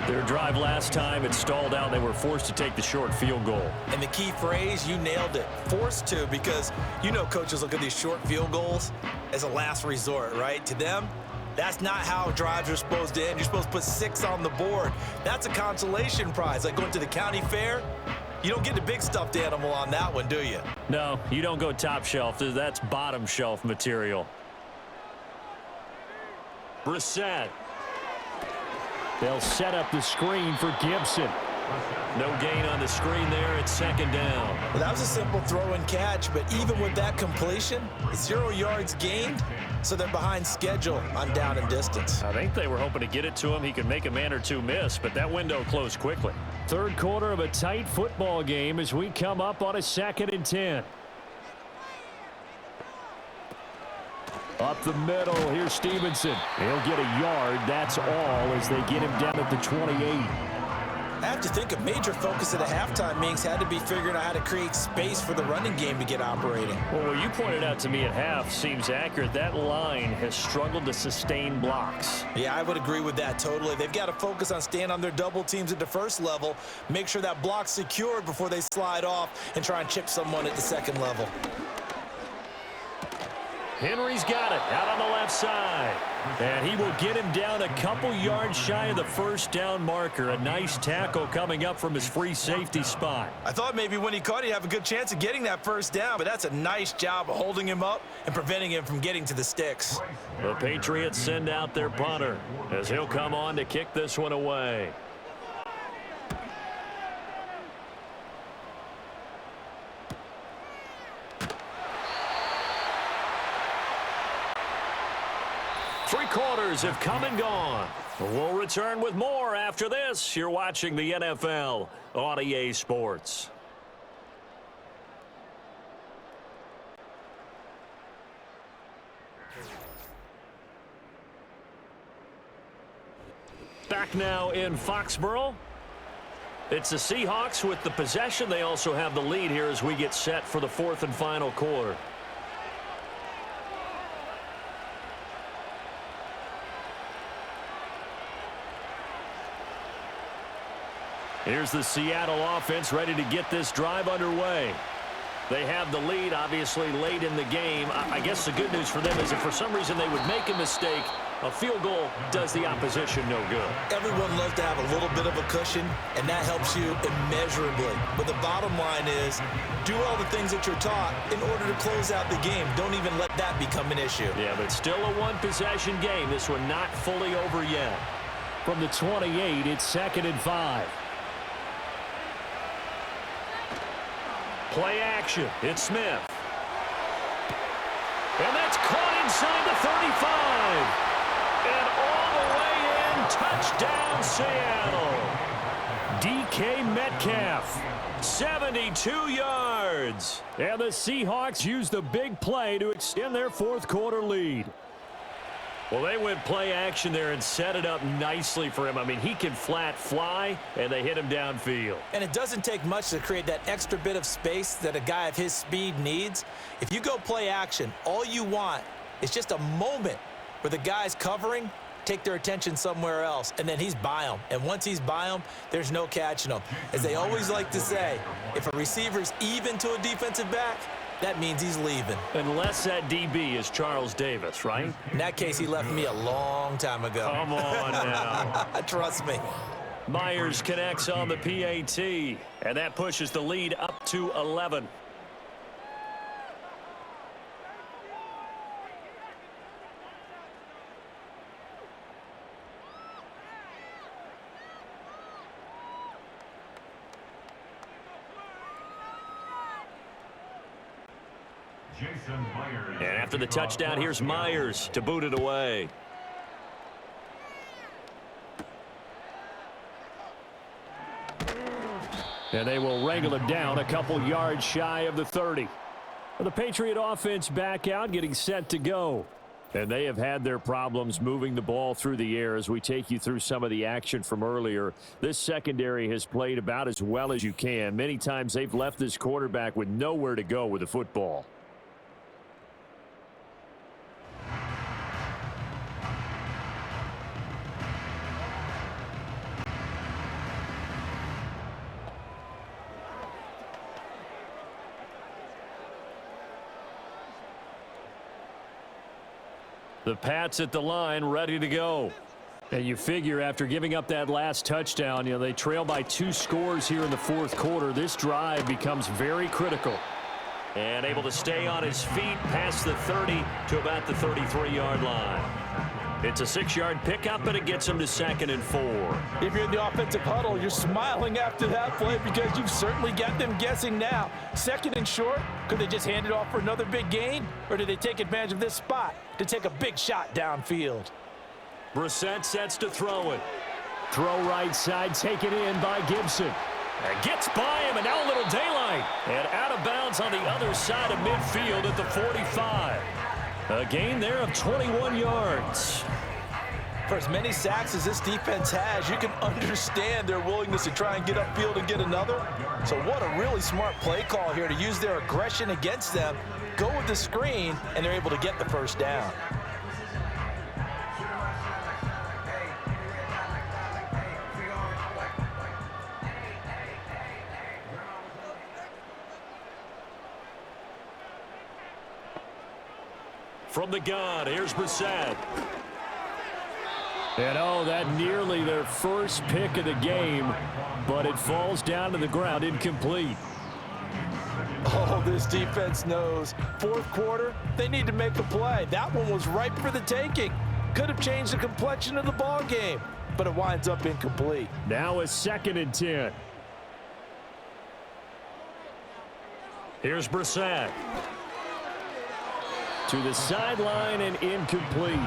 Their drive last time, it stalled out. They were forced to take the short field goal. And the key phrase, you nailed it, forced to, because you know coaches look at these short field goals as a last resort, right? To them, that's not how drives are supposed to end. You're supposed to put 6 on the board. That's a consolation prize. Like going to the county fair, you don't get the big stuffed animal on that one, do you? No, you don't go top shelf. That's bottom shelf material. Brissett. They'll set up the screen for Gibson. No gain on the screen there. It's 2nd down. Well, that was a simple throw and catch, but even with that completion, 0 yards gained, so they're behind schedule on down and distance. I think they were hoping to get it to him. He could make a man or two miss, but that window closed quickly. Third quarter of a tight football game as we come up on a 2nd and 10. Up the middle, here's Stevenson. He'll get a yard, that's all, as they get him down at the 28. I have to think a major focus of the halftime meetings had to be figuring out how to create space for the running game to get operating. Well, what you pointed out to me at half seems accurate. That line has struggled to sustain blocks. Yeah, I would agree with that totally. They've got to focus on staying on their double teams at the first level, make sure that block's secured before they slide off and try and chip someone at the second level. Henry's got it out on the left side. And he will get him down a couple yards shy of the first down marker. A nice tackle coming up from his free safety spot. I thought maybe when he caught it, he'd have a good chance of getting that first down, but that's a nice job of holding him up and preventing him from getting to the sticks. The Patriots send out their punter as he'll come on to kick this one away. Three quarters have come and gone. We'll return with more after this. You're watching the NFL on EA Sports. Back now in Foxborough. It's the Seahawks with the possession. They also have the lead here as we get set for the 4th and final quarter. Here's the Seattle offense ready to get this drive underway. They have the lead, obviously, late in the game. I guess the good news for them is if for some reason they would make a mistake, a field goal does the opposition no good. Everyone loves to have a little bit of a cushion, and that helps you immeasurably. But the bottom line is, do all the things that you're taught in order to close out the game. Don't even let that become an issue. Yeah, but still a one-possession game. This one not fully over yet. From the 28, it's 2nd and 5. Play action. It's Smith. And all the way in, touchdown Seattle. DK Metcalf, 72 yards. And the Seahawks use the big play to extend their fourth quarter lead. Well, they went play action there and set it up nicely for him. I mean, he can flat fly, and they hit him downfield. And it doesn't take much to create that extra bit of space that a guy of his speed needs. If you go play action, all you want is just a moment where the guy's covering, take their attention somewhere else, and then he's by them. And once he's by them, there's no catching him. As they always like to say, if a receiver's even to a defensive back, that means he's leaving. Unless that DB is Charles Davis, right? In that case, he left me a long time ago. Come on now. Trust me. Myers connects on the PAT, and that pushes the lead up to 11. And after the touchdown, here's Myers to boot it away. And they will wrangle him down a couple yards shy of the 30. The Patriot offense back out, getting set to go. And they have had their problems moving the ball through the air as we take you through some of the action from earlier. This secondary has played about as well as you can. Many times they've left this quarterback with nowhere to go with the football. The Pats at the line, ready to go. And you figure after giving up that last touchdown, they trail by 2 scores here in the fourth quarter. This drive becomes very critical. And able to stay on his feet past the 30 to about the 33-yard line. It's a 6-yard pickup, and it gets him to 2nd and 4. If you're in the offensive huddle, you're smiling after that play because you've certainly got them guessing now. 2nd and short, could they just hand it off for another big gain? Or do they take advantage of this spot to take a big shot downfield? Brissett sets to throw it. Throw right side, taken in by Gibson. And gets by him, and now a little daylight. And out of bounds on the other side of midfield at the 45. A gain there of 21 yards. For as many sacks as this defense has, you can understand their willingness to try and get upfield and get another. So what a really smart play call here to use their aggression against them, go with the screen, and they're able to get the first down. From the gun, here's Brissett. And that nearly their first pick of the game, but it falls down to the ground incomplete. Oh, this defense knows. Fourth quarter, they need to make a play. That one was ripe for the taking. Could have changed the complexion of the ball game, but it winds up incomplete. Now a 2nd and 10. Here's Brissett. To the sideline and incomplete.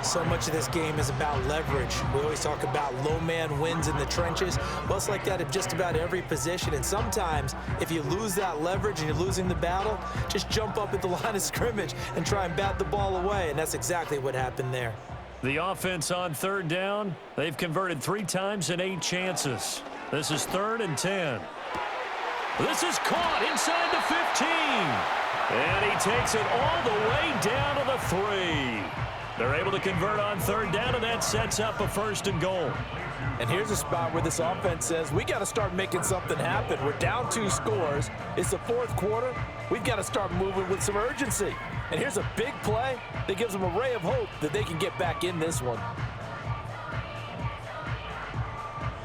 So much of this game is about leverage. We always talk about low man wins in the trenches. Well, it's like that in just about every position. And sometimes, if you lose that leverage and you're losing the battle, just jump up at the line of scrimmage and try and bat the ball away. And that's exactly what happened there. The offense on 3rd down, they've converted 3 times in 8 chances. This is 3rd and 10. This is caught inside the 15. And he takes it all the way down to the 3. They're able to convert on 3rd down, and that sets up a 1st and goal. And here's a spot where this offense says, we got to start making something happen. We're down 2 scores. It's the fourth quarter. We've got to start moving with some urgency. And here's a big play that gives them a ray of hope that they can get back in this one.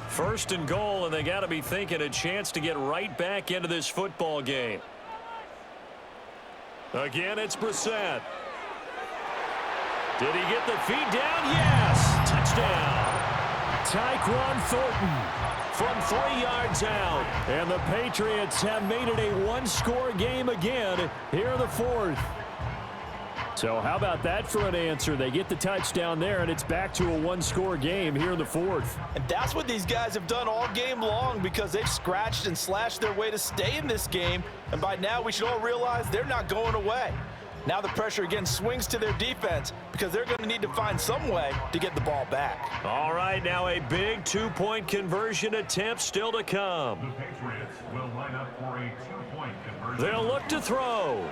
1st and goal, and they got to be thinking a chance to get right back into this football game. Again, it's Brissett. Did he get the feed down? Yes! Touchdown! Tyquan Thornton from 3 yards out. And the Patriots have made it a 1-score game again here in the fourth. So how about that for an answer? They get the touchdown there, and it's back to a one-score game here in the fourth. And that's what these guys have done all game long because they've scratched and slashed their way to stay in this game. And by now, we should all realize they're not going away. Now the pressure again swings to their defense because they're going to need to find some way to get the ball back. All right, now a big two-point conversion attempt still to come. The Patriots will line up for a two-point conversion. They'll look to throw.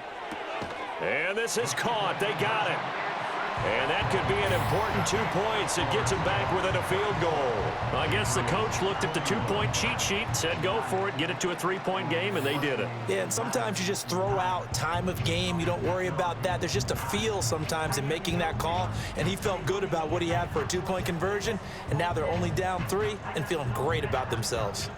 And this is caught. They got it. And that could be an important 2 points. It gets them back within a field goal. I guess the coach looked at the two-point cheat sheet, said go for it, get it to a three-point game, and they did it. Yeah, and sometimes you just throw out time of game. You don't worry about that. There's just a feel sometimes in making that call, and he felt good about what he had for a two-point conversion, and now they're only down 3 and feeling great about themselves.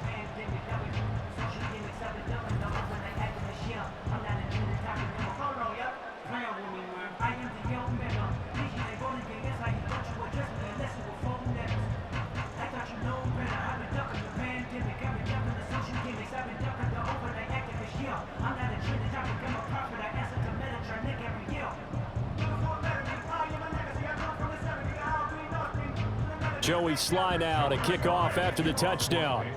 Joey slide out, a kickoff after the touchdown.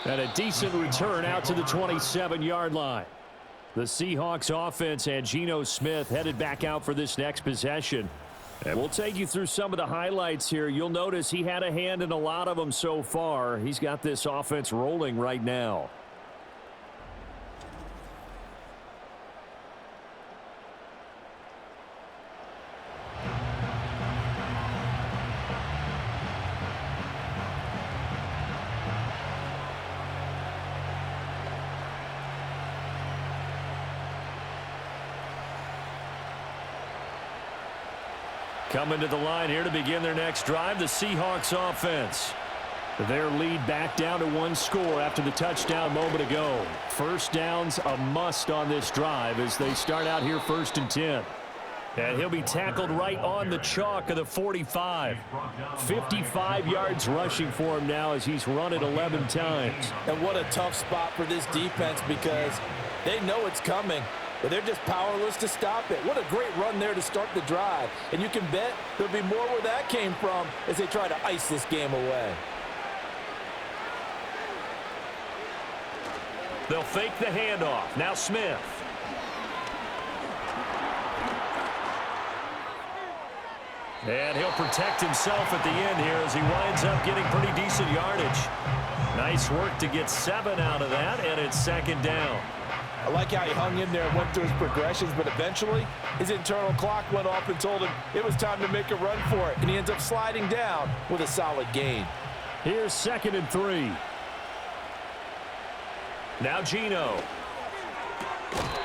And a decent return out to the 27-yard line. The Seahawks offense and Geno Smith headed back out for this next possession. And we'll take you through some of the highlights here. You'll notice he had a hand in a lot of them so far. He's got this offense rolling right now. Coming to the line here to begin their next drive, the Seahawks offense. Their lead back down to 1 score after the touchdown a moment ago. First down's a must on this drive as they start out here 1st and 10. And he'll be tackled right on the chalk of the 45. 55 yards rushing for him now as he's run it 11 times. And what a tough spot for this defense because they know it's coming, but they're just powerless to stop it. What a great run there to start the drive. And you can bet there'll be more where that came from as they try to ice this game away. They'll fake the handoff. Now Smith. And he'll protect himself at the end here as he winds up getting pretty decent yardage. Nice work to get 7 out of that, and it's 2nd down. I like how he hung in there and went through his progressions, but eventually his internal clock went off and told him it was time to make a run for it, and he ends up sliding down with a solid gain. Here's 2nd and 3. Now Geno.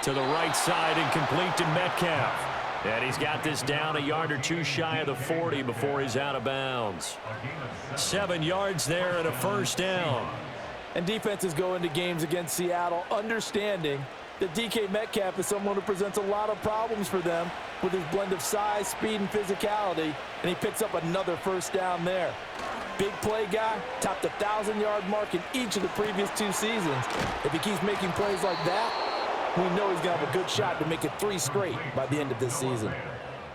To the right side and complete to Metcalf. And he's got this down a yard or 2 shy of the 40 before he's out of bounds. 7 yards there and a 1st down. And defenses go into games against Seattle understanding that DK Metcalf is someone who presents a lot of problems for them with his blend of size, speed, and physicality, and he picks up another 1st down there. Big play guy, topped the 1,000-yard mark in each of the previous 2 seasons. If he keeps making plays like that, we know he's going to have a good shot to make it 3 straight by the end of this season.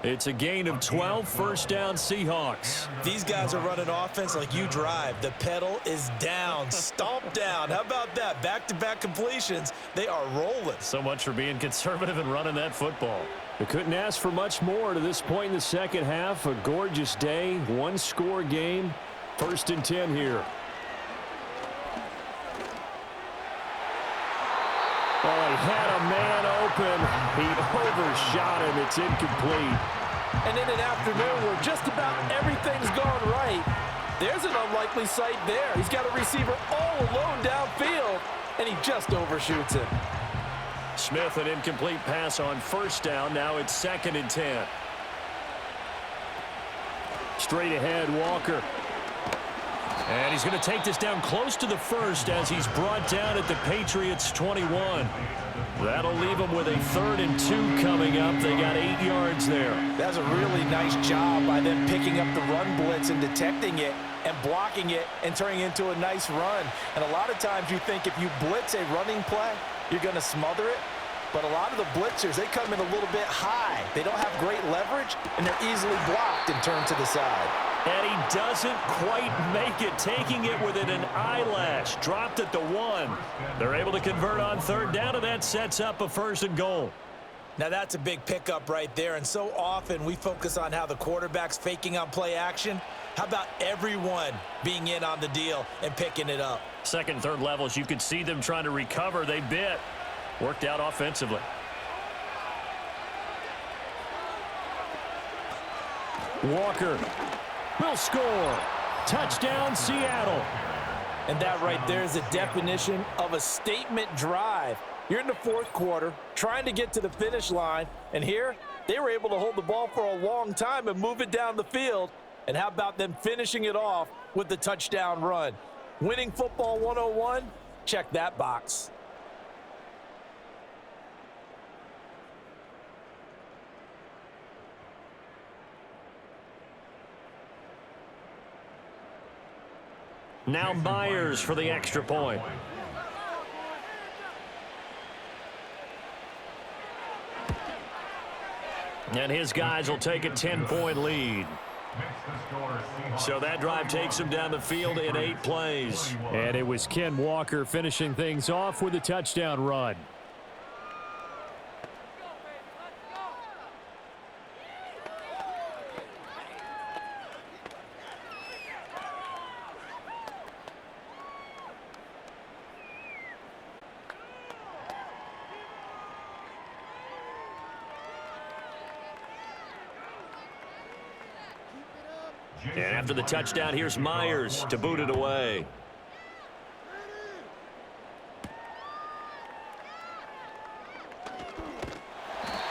It's a gain of 12, 1st down Seahawks. These guys are running offense like you drive. The pedal is down, stomp down. How about that? Back-to-back completions. They are rolling. So much for being conservative and running that football. They couldn't ask for much more to this point in the second half. A gorgeous day, 1-score game. 1st and 10 here. Oh, he had a man open. He overshot him. It's incomplete. And in an afternoon where just about everything's gone right, there's an unlikely sight there. He's got a receiver all alone downfield, and he just overshoots him. Smith, an incomplete pass on 1st down. Now it's 2nd and 10. Straight ahead, Walker. And he's going to take this down close to the first as he's brought down at the Patriots 21. That'll leave them with a 3rd and 2 coming up. They got 8 yards there. That's a really nice job by them picking up the run blitz and detecting it and blocking it and turning it into a nice run. And a lot of times you think if you blitz a running play, you're going to smother it. But a lot of the blitzers, they come in a little bit high. They don't have great leverage, and they're easily blocked and turned to the side. And he doesn't quite make it, taking it within an eyelash. Dropped at the 1. They're able to convert on 3rd down, and that sets up a 1st and goal. Now that's a big pickup right there, and so often we focus on how the quarterback's faking on play action. How about everyone being in on the deal and picking it up? 2nd and 3rd levels, you could see them trying to recover. They bit. Worked out offensively. Walker will score. Touchdown, Seattle. And that right there is the definition of a statement drive. You're in the 4th quarter, trying to get to the finish line, and here they were able to hold the ball for a long time and move it down the field. And how about them finishing it off with the touchdown run? Winning football 101? Check that box. Now Myers for the extra point. And his guys will take a 10-point lead. So that drive takes him down the field in 8 plays. And it was Ken Walker finishing things off with a touchdown run. And after the touchdown, here's Myers to boot it away.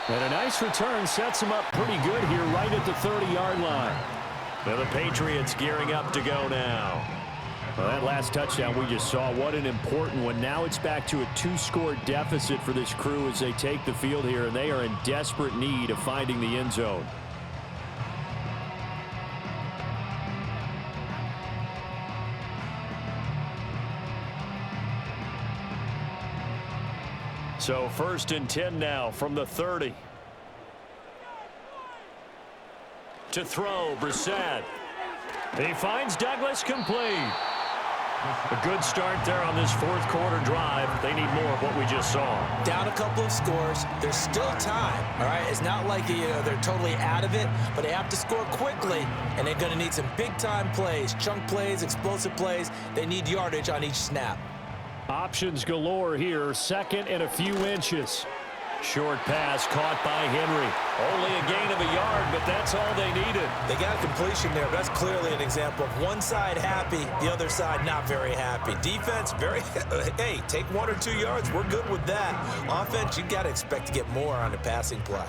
And a nice return sets him up pretty good here right at the 30-yard line. Now the Patriots gearing up to go now. Well, that last touchdown we just saw, what an important one. Now it's back to a 2-score deficit for this crew as they take the field here, and they are in desperate need of finding the end zone. So 1st and 10 now from the 30. To throw, Brissett. He finds Douglas complete. A good start there on this 4th quarter drive. They need more of what we just saw. Down a couple of scores. There's still time, all right? It's not like they're totally out of it, but they have to score quickly, and they're going to need some big-time plays, chunk plays, explosive plays. They need yardage on each snap. Options galore here, 2nd and a few inches. Short pass caught by Henry. Only a gain of a yard, but that's all they needed. They got a completion there. That's clearly an example of one side happy, the other side not very happy. Defense, very, hey, take 1 or 2 yards. We're good with that. Offense, you got to expect to get more on the passing play.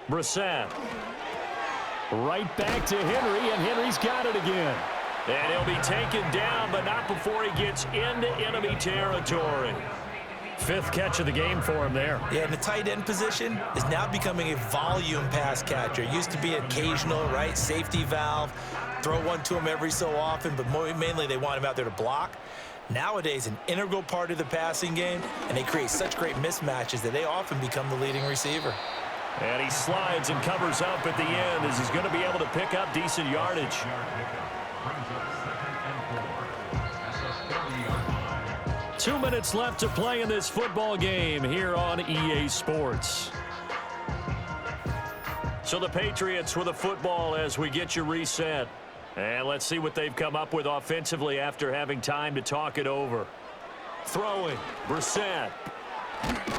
Brissett. Right back to Henry, and Henry's got it again. And he'll be taken down, but not before he gets into enemy territory. 5th catch of the game for him there. Yeah, and the tight end position is now becoming a volume pass catcher. It used to be occasional, right? Safety valve. Throw one to him every so often, but mainly they want him out there to block. Nowadays, an integral part of the passing game, and they create such great mismatches that they often become the leading receiver. And he slides and covers up at the end as he's going to be able to pick up decent yardage. 2 minutes left to play in this football game here on EA Sports. So the Patriots with a football as we get you reset. And let's see what they've come up with offensively after having time to talk it over. Throwing, Brissett.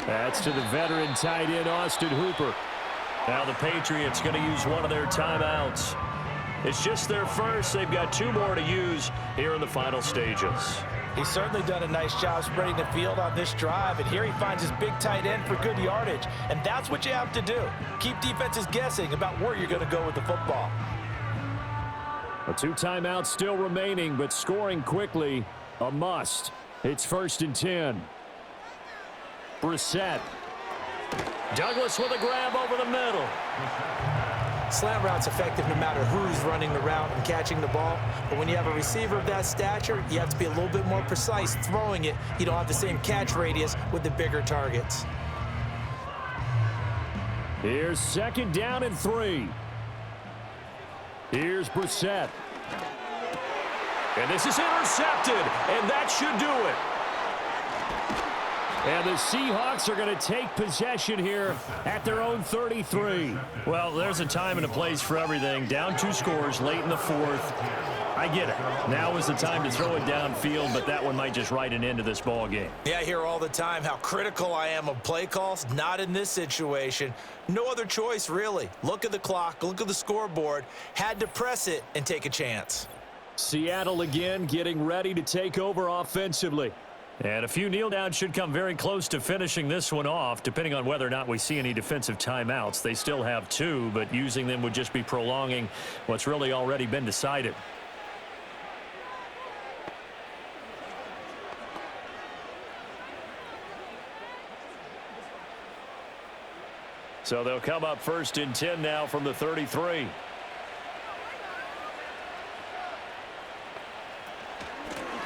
That's to the veteran tight end, Austin Hooper. Now the Patriots going to use one of their timeouts. It's just their first. They've got 2 more to use here in the final stages. He's certainly done a nice job spreading the field on this drive, and here he finds his big tight end for good yardage. And that's what you have to do. Keep defenses guessing about where you're going to go with the football. 2 timeouts still remaining, but scoring quickly, a must. It's 1st and 10. Brissett. Douglas with a grab over the middle. Slant route's effective no matter who's running the route and catching the ball. But when you have a receiver of that stature, you have to be a little bit more precise throwing it. You don't have the same catch radius with the bigger targets. Here's 2nd down and 3. Here's Brissett. And this is intercepted, and that should do it. And the Seahawks are going to take possession here at their own 33. Well, there's a time and a place for everything. Down 2 scores late in the 4th. I get it. Now is the time to throw it downfield, but that one might just write an end to this ball game. Yeah, I hear all the time how critical I am of play calls. Not in this situation. No other choice, really. Look at the clock, look at the scoreboard. Had to press it and take a chance. Seattle again getting ready to take over offensively. And a few kneel downs should come very close to finishing this one off, depending on whether or not we see any defensive timeouts. They still have 2, but using them would just be prolonging what's really already been decided. So they'll come up 1st and 10 now from the 33.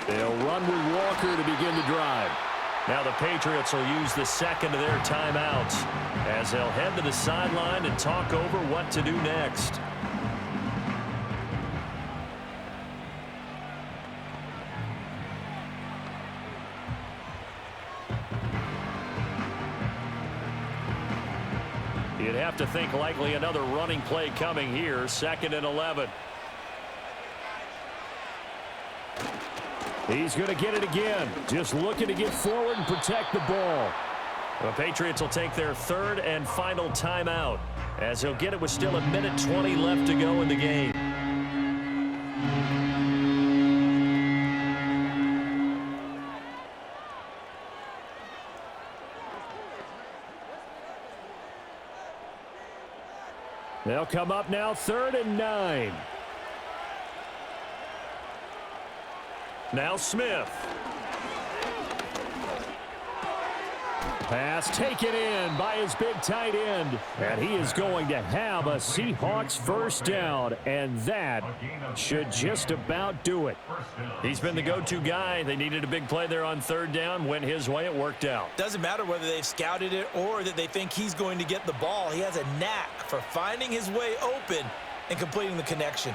They'll run with Walker to begin the drive. Now the Patriots will use the 2nd of their timeouts as they'll head to the sideline and talk over what to do next. You'd have to think likely another running play coming here, 2nd and 11. He's going to get it again. Just looking to get forward and protect the ball. The Patriots will take their 3rd and final timeout as he'll get it with still 1:20 left to go in the game. They'll come up now 3rd and 9. Now Smith. Pass taken in by his big tight end. And he is going to have a Seahawks 1st down. And that should just about do it. He's been the go-to guy. They needed a big play there on 3rd down. Went his way. It worked out. Doesn't matter whether they've scouted it or that they think he's going to get the ball. He has a knack for finding his way open and completing the connection.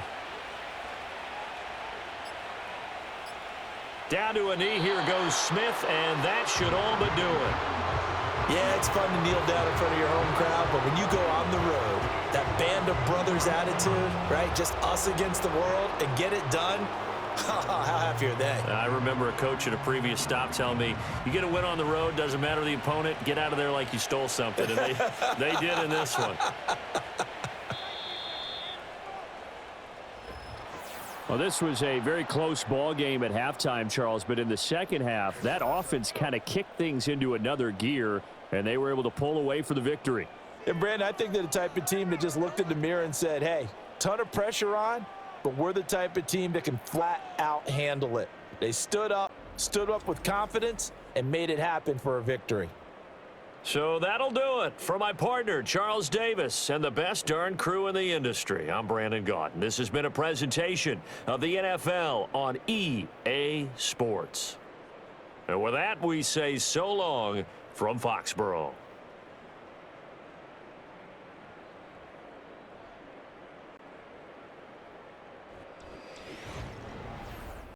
Down to a knee. Here goes Smith, and that should all but do it. Yeah, it's fun to kneel down in front of your home crowd, but when you go on the road, that band of brothers attitude, right, just us against the world, and get it done, how happy are they? I remember a coach at a previous stop telling me, you get a win on the road, doesn't matter the opponent, get out of there like you stole something, and they did in this one. Well, this was a very close ball game at halftime, Charles, but in the 2nd half, that offense kind of kicked things into another gear, and they were able to pull away for the victory. And, Brandon, I think they're the type of team that just looked in the mirror and said, hey, ton of pressure on, but we're the type of team that can flat out handle it. They stood up with confidence, and made it happen for a victory. So that'll do it. For my partner, Charles Davis, and the best darn crew in the industry, I'm Brandon Gaunt. This has been a presentation of the NFL on EA Sports. And with that, we say so long from Foxborough.